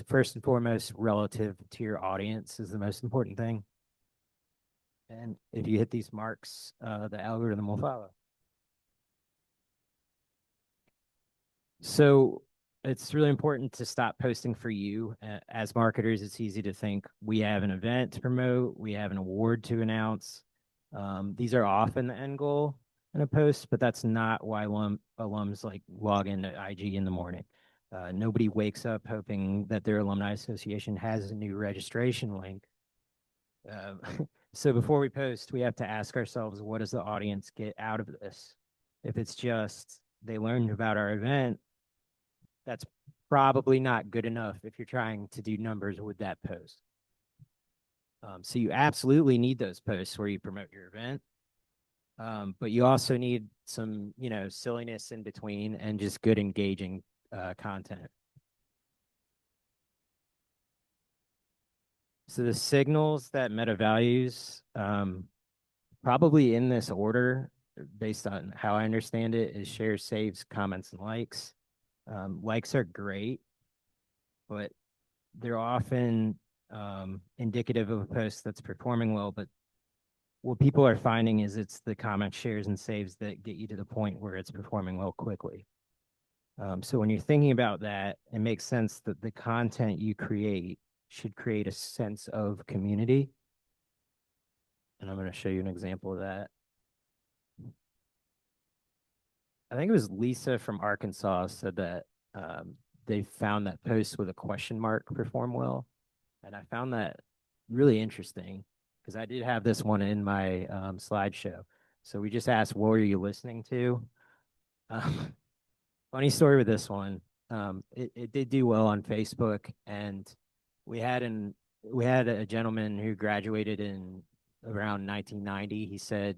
first and foremost relative to your audience is the most important thing. And if you hit these marks, the algorithm will follow. So it's really important to stop posting for you. As marketers, it's easy to think we have an event to promote, we have an award to announce. These are often the end goal in a post, but that's not why alums like log into IG in the morning. Nobody wakes up hoping that their alumni association has a new registration link. So before we post, we have to ask ourselves, what does the audience get out of this? If it's just they learned about our event, that's probably not good enough if you're trying to do numbers with that post. So you absolutely need those posts where you promote your event. But you also need some, silliness in between and just good engaging content. So the signals that Meta values, probably in this order, based on how I understand it, is shares, saves, comments, and likes. Likes are great, but they're often indicative of a post that's performing well. But what people are finding is it's the comments, shares, and saves that get you to the point where it's performing well quickly. So when you're thinking about that, it makes sense that the content you create should create a sense of community. And I'm going to show you an example of that. I think it was Lisa from Arkansas said that they found that posts with a question mark perform well. And I found that really interesting because I did have this one in my slideshow. So we just asked, what were you listening to? Funny story with this one. It did do well on Facebook, and we had a gentleman who graduated in around 1990. He said,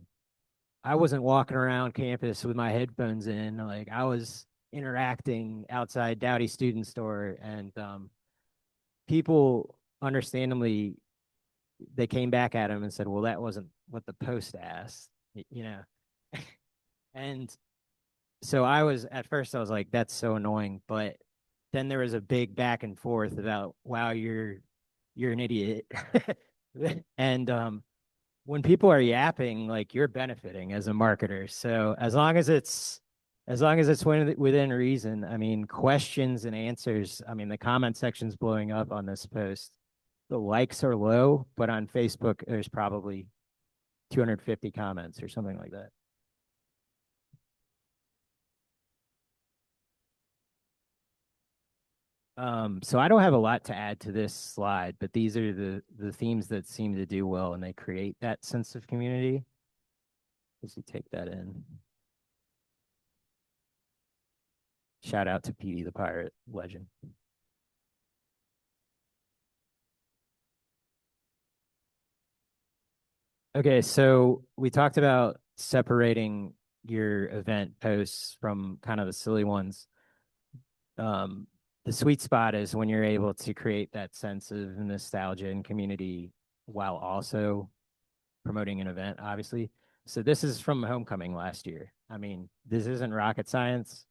I wasn't walking around campus with my headphones in, like I was interacting outside Dowdy Student Store, and people understandably, they came back at him and said, well, that wasn't what the post asked, and so at first I was like, that's so annoying. But then there was a big back and forth about, wow, you're an idiot. And when people are yapping, like you're benefiting as a marketer. So as long as it's within reason, I mean, questions and answers, I mean, the comment section's blowing up on this post. The likes are low, but on Facebook, there's probably 250 comments or something like that. So I don't have a lot to add to this slide, but these are the themes that seem to do well, and they create that sense of community. As you take that in. Shout out to Petey the Pirate, legend. Okay, so we talked about separating your event posts from kind of the silly ones. The sweet spot is when you're able to create that sense of nostalgia and community while also promoting an event, obviously. So this is from homecoming last year. I mean, this isn't rocket science.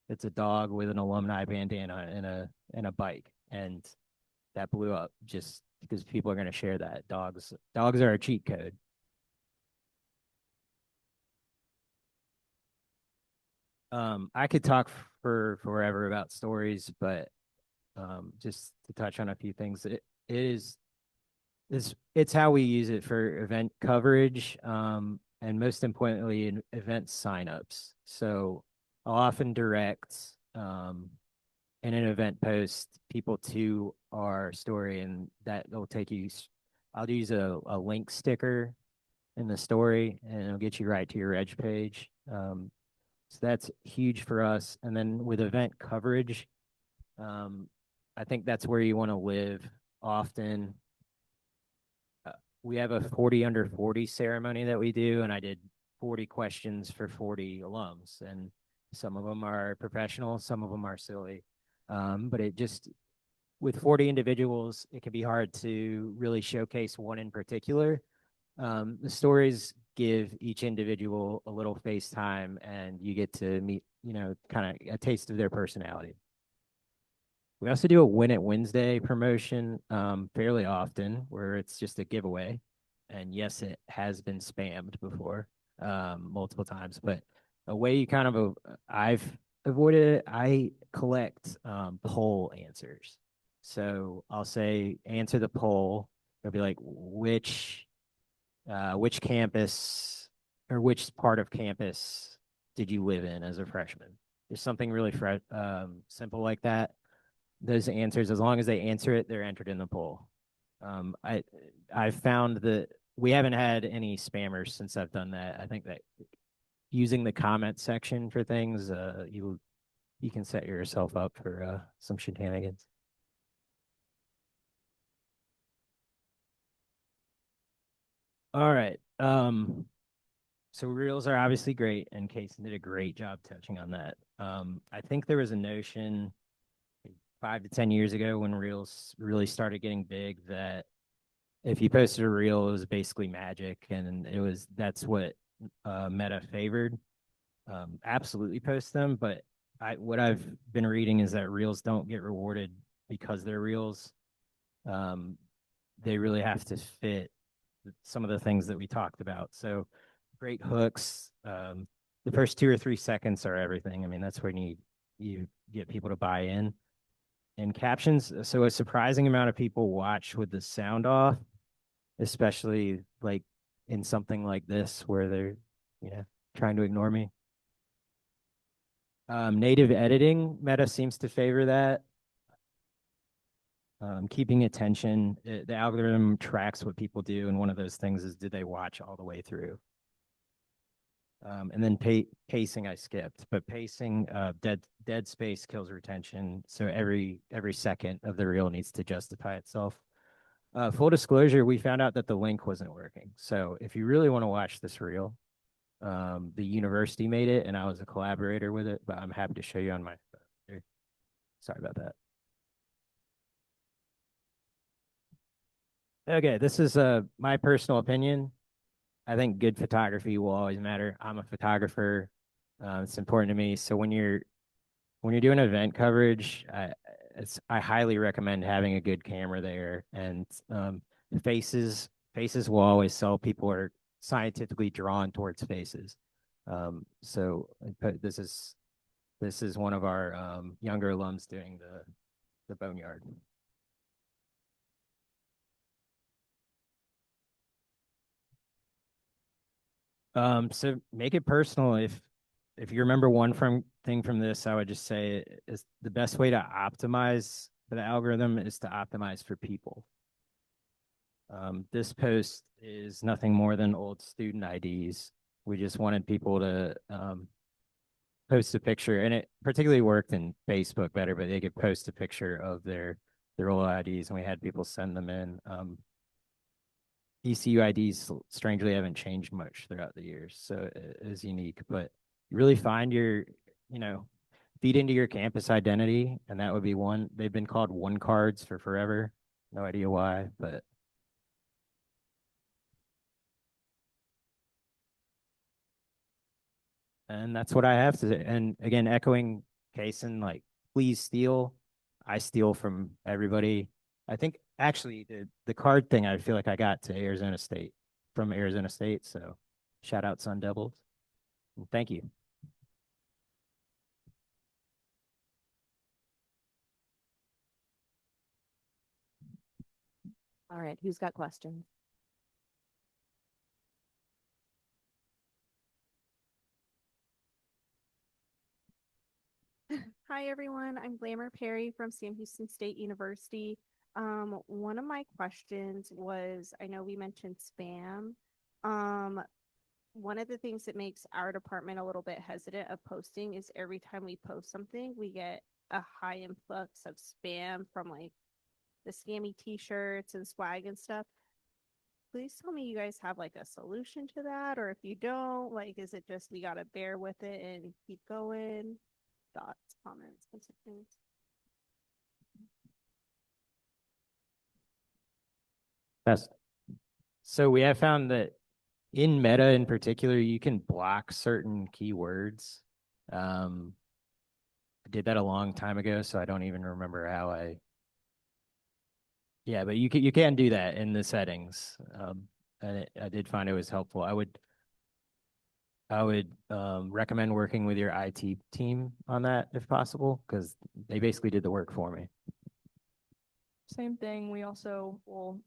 It's a dog with an alumni bandana and a bike, and that blew up just because people are going to share that. Dogs are a cheat code. I could talk for forever about stories, but just to touch on a few things, it's how we use it for event coverage, and most importantly, in event signups. So I'll often direct in an event post people to our story, and that will take you. I'll use a link sticker in the story, and it'll get you right to your reg page. So that's huge for us. And then with event coverage, I think that's where you want to live often. We have a 40 under 40 ceremony that we do, and I did 40 questions for 40 alums, and some of them are professional, some of them are silly. But it just, with 40 individuals, it can be hard to really showcase one in particular. The stories give each individual a little face time, and you get to meet, kind of a taste of their personality. We also do a Win It Wednesday promotion fairly often, where it's just a giveaway. And yes, it has been spammed before multiple times, but a way you kind of, I've avoided it, I collect poll answers. So I'll say, answer the poll. It'll be like, which campus or which part of campus did you live in as a freshman? There's something really simple like that. Those answers, as long as they answer it, they're entered in the poll. I've found that we haven't had any spammers since I've done that. I think that using the comment section for things, you can set yourself up for some shenanigans. All right. So reels are obviously great, and Kason did a great job touching on that. I think there was a notion 5 to 10 years ago when reels really started getting big that if you posted a reel, it was basically magic, and that's what Meta favored. Absolutely post them, but what I've been reading is that reels don't get rewarded because they're reels. They really have to fit some of the things that we talked about. So great hooks. The first 2 or 3 seconds are everything. I mean, that's when you get people to buy in. And captions, so a surprising amount of people watch with the sound off, especially like in something like this where they're, trying to ignore me. Native editing, Meta seems to favor that. Keeping attention, the algorithm tracks what people do, and one of those things is, did they watch all the way through? And then pacing I skipped, but pacing, dead space kills retention. So every second of the reel needs to justify itself. Full disclosure, we found out that the link wasn't working. So if you really want to watch this reel, the university made it, and I was a collaborator with it, but I'm happy to show you on my phone here. Sorry about that. Okay, this is my personal opinion. I think good photography will always matter. I'm a photographer. It's important to me. So when you're doing event coverage, I highly recommend having a good camera there. And faces will always sell. People are scientifically drawn towards faces. So this is one of our younger alums doing the boneyard. So make it personal. If you remember one thing from this, I would just say is the best way to optimize for the algorithm is to optimize for people. This post is nothing more than old student IDs. We just wanted people to post a picture, and it particularly worked in Facebook better, but they could post a picture of their old IDs, and we had people send them in. ECU IDs strangely haven't changed much throughout the years, so it is unique. But you really find your, feed into your campus identity, and that would be one. They've been called one cards for forever. No idea why, but and that's what I have to say. And again, echoing Kason, like, please steal. I steal from everybody. I think actually the card thing I feel like I got to Arizona State from Arizona State. So shout out Sun Devils. And thank you. All right, who's got questions? Hi, everyone. I'm Glamour Perry from Sam Houston State University. One of my questions was, I know we mentioned spam. One of the things that makes our department a little bit hesitant of posting is every time we post something, we get a high influx of spam from like the scammy t-shirts and swag and stuff. Please tell me you guys have like a solution to that, or if you don't, like, is it just we gotta bear with it and keep going? Thoughts, comments, concerns? Best. So we have found that in Meta in particular, you can block certain keywords. I did that a long time ago, so I don't even remember how yeah, but you can do that in the settings. And I did find it was helpful. I would recommend working with your IT team on that if possible, because they basically did the work for me. Same thing. We also will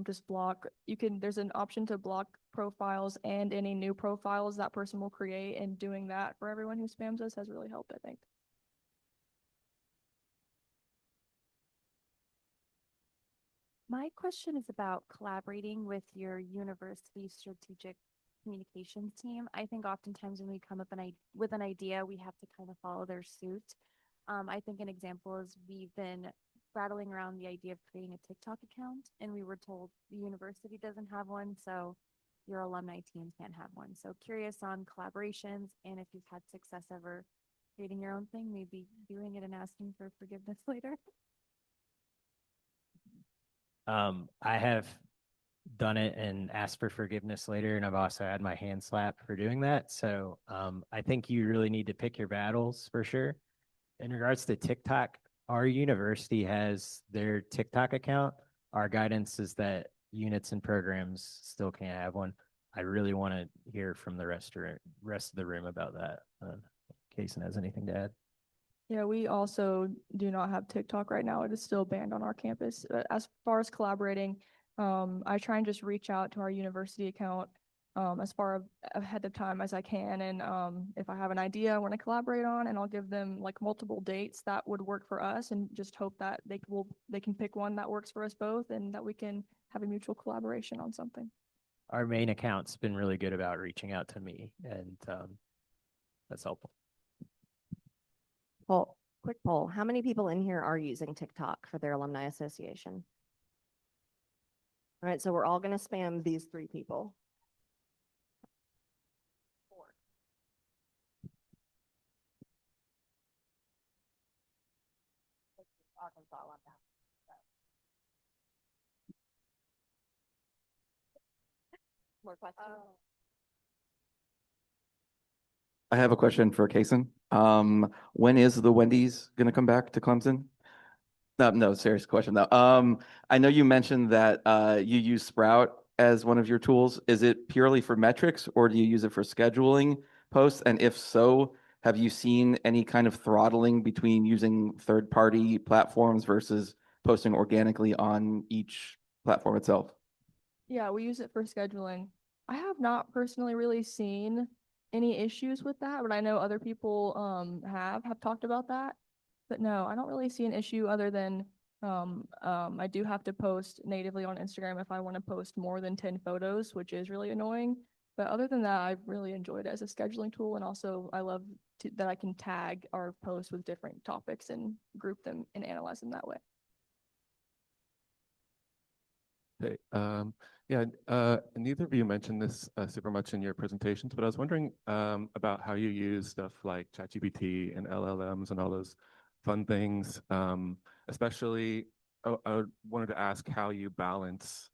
just block. There's an option to block profiles and any new profiles that person will create, and doing that for everyone who spams us has really helped, I think. My question is about collaborating with your university strategic communications team. I think oftentimes when we come up with an idea, we have to kind of follow their suit. I think an example is we've been rattling around the idea of creating a TikTok account, and we were told the university doesn't have one, so your alumni team can't have one. So curious on collaborations, and if you've had success ever creating your own thing, maybe doing it and asking for forgiveness later. I have done it and asked for forgiveness later, and I've also had my hand slapped for doing that. So I think you really need to pick your battles for sure. In regards to TikTok, our university has their TikTok account. Our guidance is that units and programs still can't have one. I really want to hear from the rest of the room about that. Kason has anything to add? Yeah, we also do not have TikTok right now. It is still banned on our campus. As far as collaborating, I try and just reach out to our university account as far ahead of time as I can. And if I have an idea I want to collaborate on, and I'll give them like multiple dates that would work for us, and just hope that they can pick one that works for us both, and that we can have a mutual collaboration on something. Our main account's been really good about reaching out to me, and that's helpful. Well, quick poll. How many people in here are using TikTok for their alumni association? All right, so we're all going to spam these 3 people. 4. Arkansas alumni. More questions? I have a question for Kason. When is the Wendy's gonna come back to Clemson? No, serious question though. I know you mentioned that you use Sprout as one of your tools. Is it purely for metrics, or do you use it for scheduling posts? And if so, have you seen any kind of throttling between using third-party platforms versus posting organically on each platform itself? Yeah, we use it for scheduling. I have not personally really seen any issues with that, but I know other people have talked about that. But no, I don't really see an issue other than I do have to post natively on Instagram if I want to post more than 10 photos, which is really annoying. But other than that, I've really enjoyed it as a scheduling tool, and also I love that I can tag our posts with different topics and group them and analyze them that way. Hey, neither of you mentioned this super much in your presentations, but I was wondering about how you use stuff like ChatGPT and LLMs and all those fun things. Especially, I wanted to ask how you balance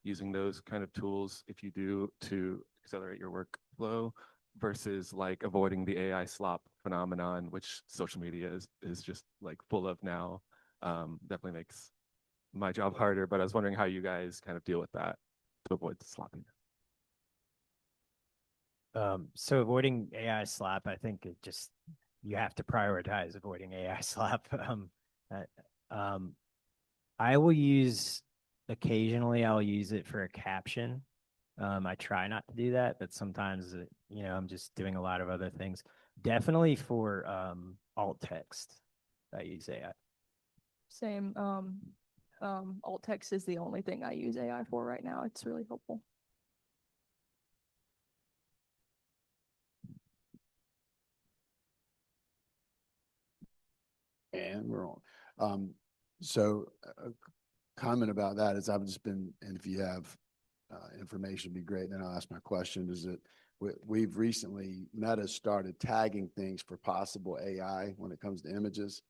using those kind of tools, if you do, to accelerate your workflow versus like avoiding the AI slop phenomenon, which social media is just like full of now. Definitely makes my job harder, but I was wondering how you guys kind of deal with that to avoid the sloppiness. So avoiding AI slap, I think you have to prioritize avoiding AI slap. Uh, um, I will occasionally I'll use it for a caption. I try not to do that, but sometimes, I'm just doing a lot of other things. Definitely for alt text, I use AI. Same. Alt text is the only thing I use AI for right now. It's really helpful. And we're on. So a comment about that is I've just been, and if you have information, it'd be great. Then I'll ask my question. Is that we've recently, Meta started tagging things for possible AI when it comes to images.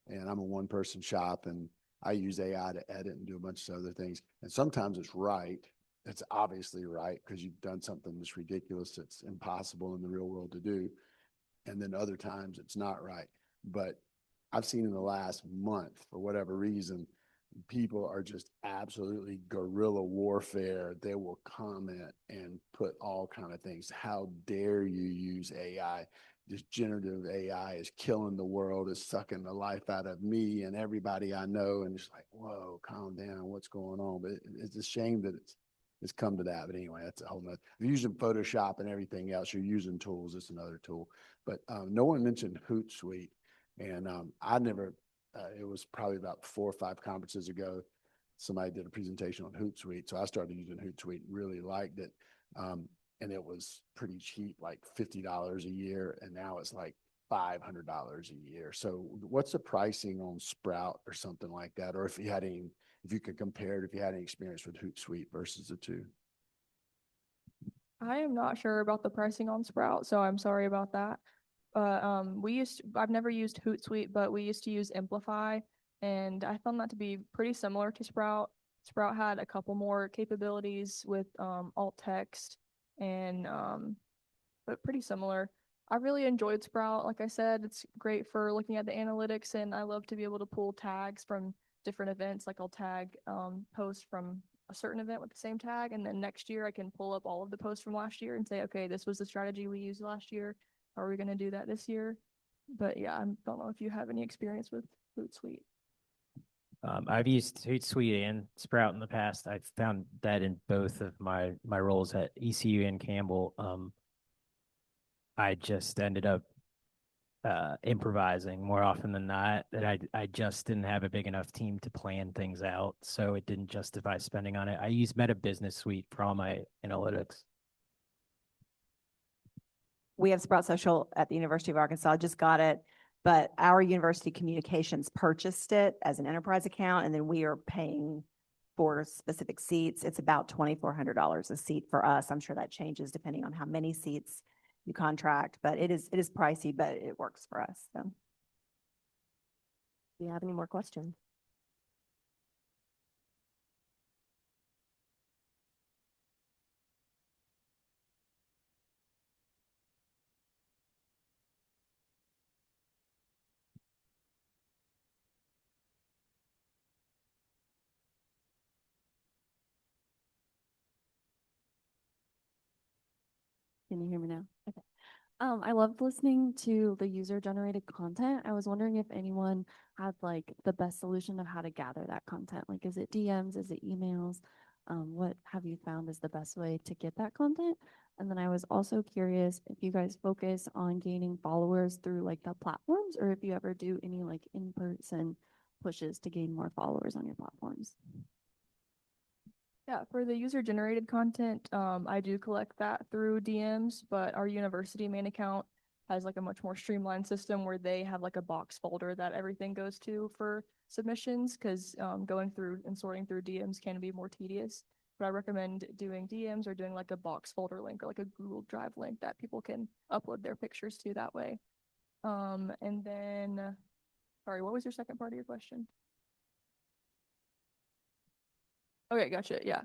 And I'm a one-person shop, and I use AI to edit and do a bunch of other things. And sometimes it's right. It's obviously right because you've done something that's ridiculous, that's impossible in the real world to do. And then other times it's not right. But I've seen in the last month, for whatever reason, people are just absolutely guerrilla warfare. They will comment and put all kind of things. How dare you use AI? This generative AI is killing the world, is sucking the life out of me and everybody I know. And it's like, whoa, calm down. What's going on? But it's a shame that it's come to that. But anyway, that's a whole nother. If you're using Photoshop and everything else, you're using tools. It's another tool. But no one mentioned Hootsuite. And I never, it was probably about 4 or 5 conferences ago, somebody did a presentation on Hootsuite. So I started using Hootsuite, really liked it. And it was pretty cheap, like $50 a year. And now it's like $500 a year. So what's the pricing on Sprout or something like that? Or if you could compare it, if you had any experience with Hootsuite versus the two. I am not sure about the pricing on Sprout, so I'm sorry about that. I've never used Hootsuite, but we used to use Amplify, and I found that to be pretty similar to Sprout. Sprout had a couple more capabilities with alt text and but pretty similar. I really enjoyed Sprout. Like I said, it's great for looking at the analytics, and I love to be able to pull tags from different events. Like I'll tag posts from a certain event with the same tag, and then next year I can pull up all of the posts from last year and say, okay, this was the strategy we used last year. Are we going to do that this year? But yeah, I don't know if you have any experience with Hootsuite. I've used Hootsuite and Sprout in the past. I've found that in both of my roles at ECU and Campbell, I just ended up improvising more often than not. That I just didn't have a big enough team to plan things out, so it didn't justify spending on it. I use Meta Business Suite for all my analytics. We have Sprout Social at the University of Arkansas, just got it, but our university communications purchased it as an enterprise account, and then we are paying for specific seats. It's about $2,400 a seat for us. I'm sure that changes depending on how many seats you contract, but it is pricey, but it works for us. So. Do you have any more questions? Can you hear me now? Okay. I loved listening to the user generated content. I was wondering if anyone had like the best solution of how to gather that content. Like, is it DMs? Is it emails? what have you found is the best way to get that content? And then I was also curious if you guys focus on gaining followers through like the platforms, or if you ever do any like in-person pushes to gain more followers on your platforms. Yeah, for the user-generated content, I do collect that through DMs, but our university main account has like a much more streamlined system where they have like a box folder that everything goes to for submissions, because going through and sorting through DMs can be more tedious. But I recommend doing DMs or doing like a box folder link or like a Google Drive link that people can upload their pictures to that way. And then, sorry, what was your second part of your question? Okay, gotcha. Yeah.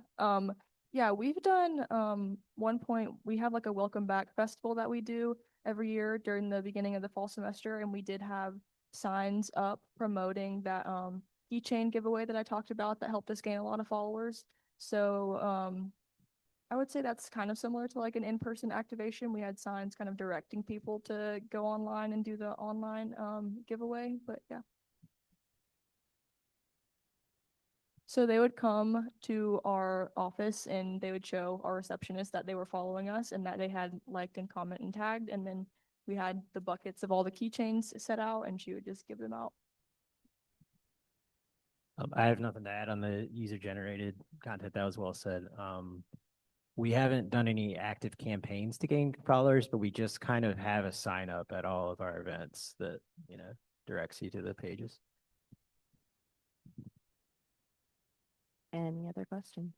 Yeah, we've done one point, we have like a welcome back festival that we do every year during the beginning of the fall semester, and we did have signs up promoting that keychain giveaway that I talked about that helped us gain a lot of followers. So I would say that's kind of similar to like an in-person activation. We had signs kind of directing people to go online and do the online giveaway, but yeah. So they would come to our office and they would show our receptionist that they were following us and that they had liked and commented and tagged. And then we had the buckets of all the keychains set out and she would just give them out. I have nothing to add on the user-generated content. That was well said. We haven't done any active campaigns to gain followers, but we just kind of have a sign up at all of our events that, you know, directs you to the pages. Any other question?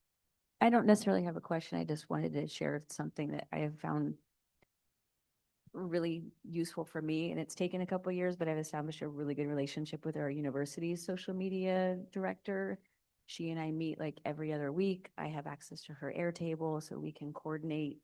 I don't necessarily have a question. I just wanted to share something that I have found really useful for me, and it's taken a couple of years, but I've established a really good relationship with our university's social media director. She and I meet like every other week. I have access to her Airtable so we can coordinate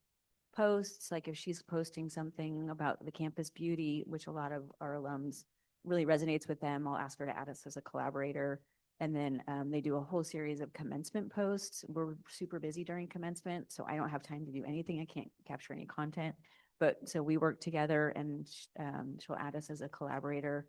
posts. Like if she's posting something about the campus beauty, which a lot of our alums really resonates with them, I'll ask her to add us as a collaborator. And then they do a whole series of commencement posts. We're super busy during commencement, so I don't have time to do anything. I can't capture any content. But so we work together and she'll add us as a collaborator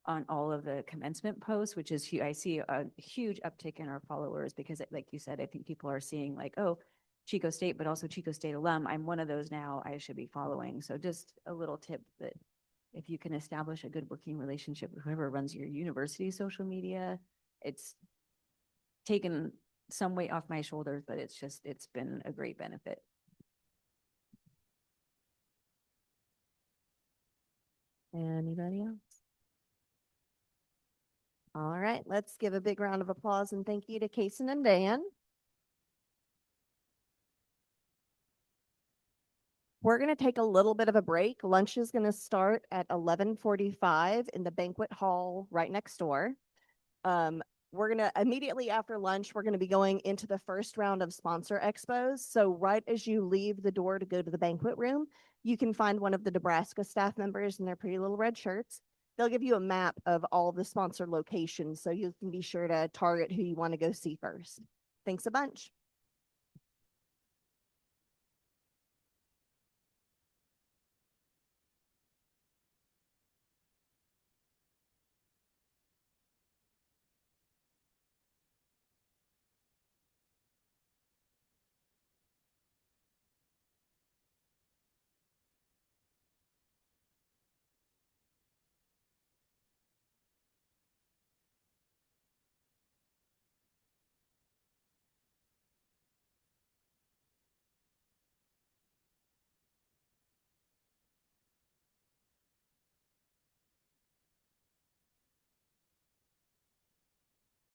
on all of the commencement posts, which is, I see a huge uptick in our followers because like you said, I think people are seeing like, oh, Chico State, but also Chico State alum. I'm one of those now, I should be following. So just a little tip that if you can establish a good working relationship with whoever runs your university social media, it's taken some weight off my shoulders, but it's been a great benefit. Anybody else? All right, let's give a big round of applause and thank you to Kason and Dan. We're going to take a little bit of a break. Lunch is going to start at 11:45 in the banquet hall right next door. We're going to immediately after lunch, we're going to be going into the first round of sponsor expos. So right as you leave the door to go to the banquet room, you can find one of the Nebraska staff members in their pretty little red shirts. They'll give you a map of all the sponsor locations so you can be sure to target who you want to go see first. Thanks a bunch.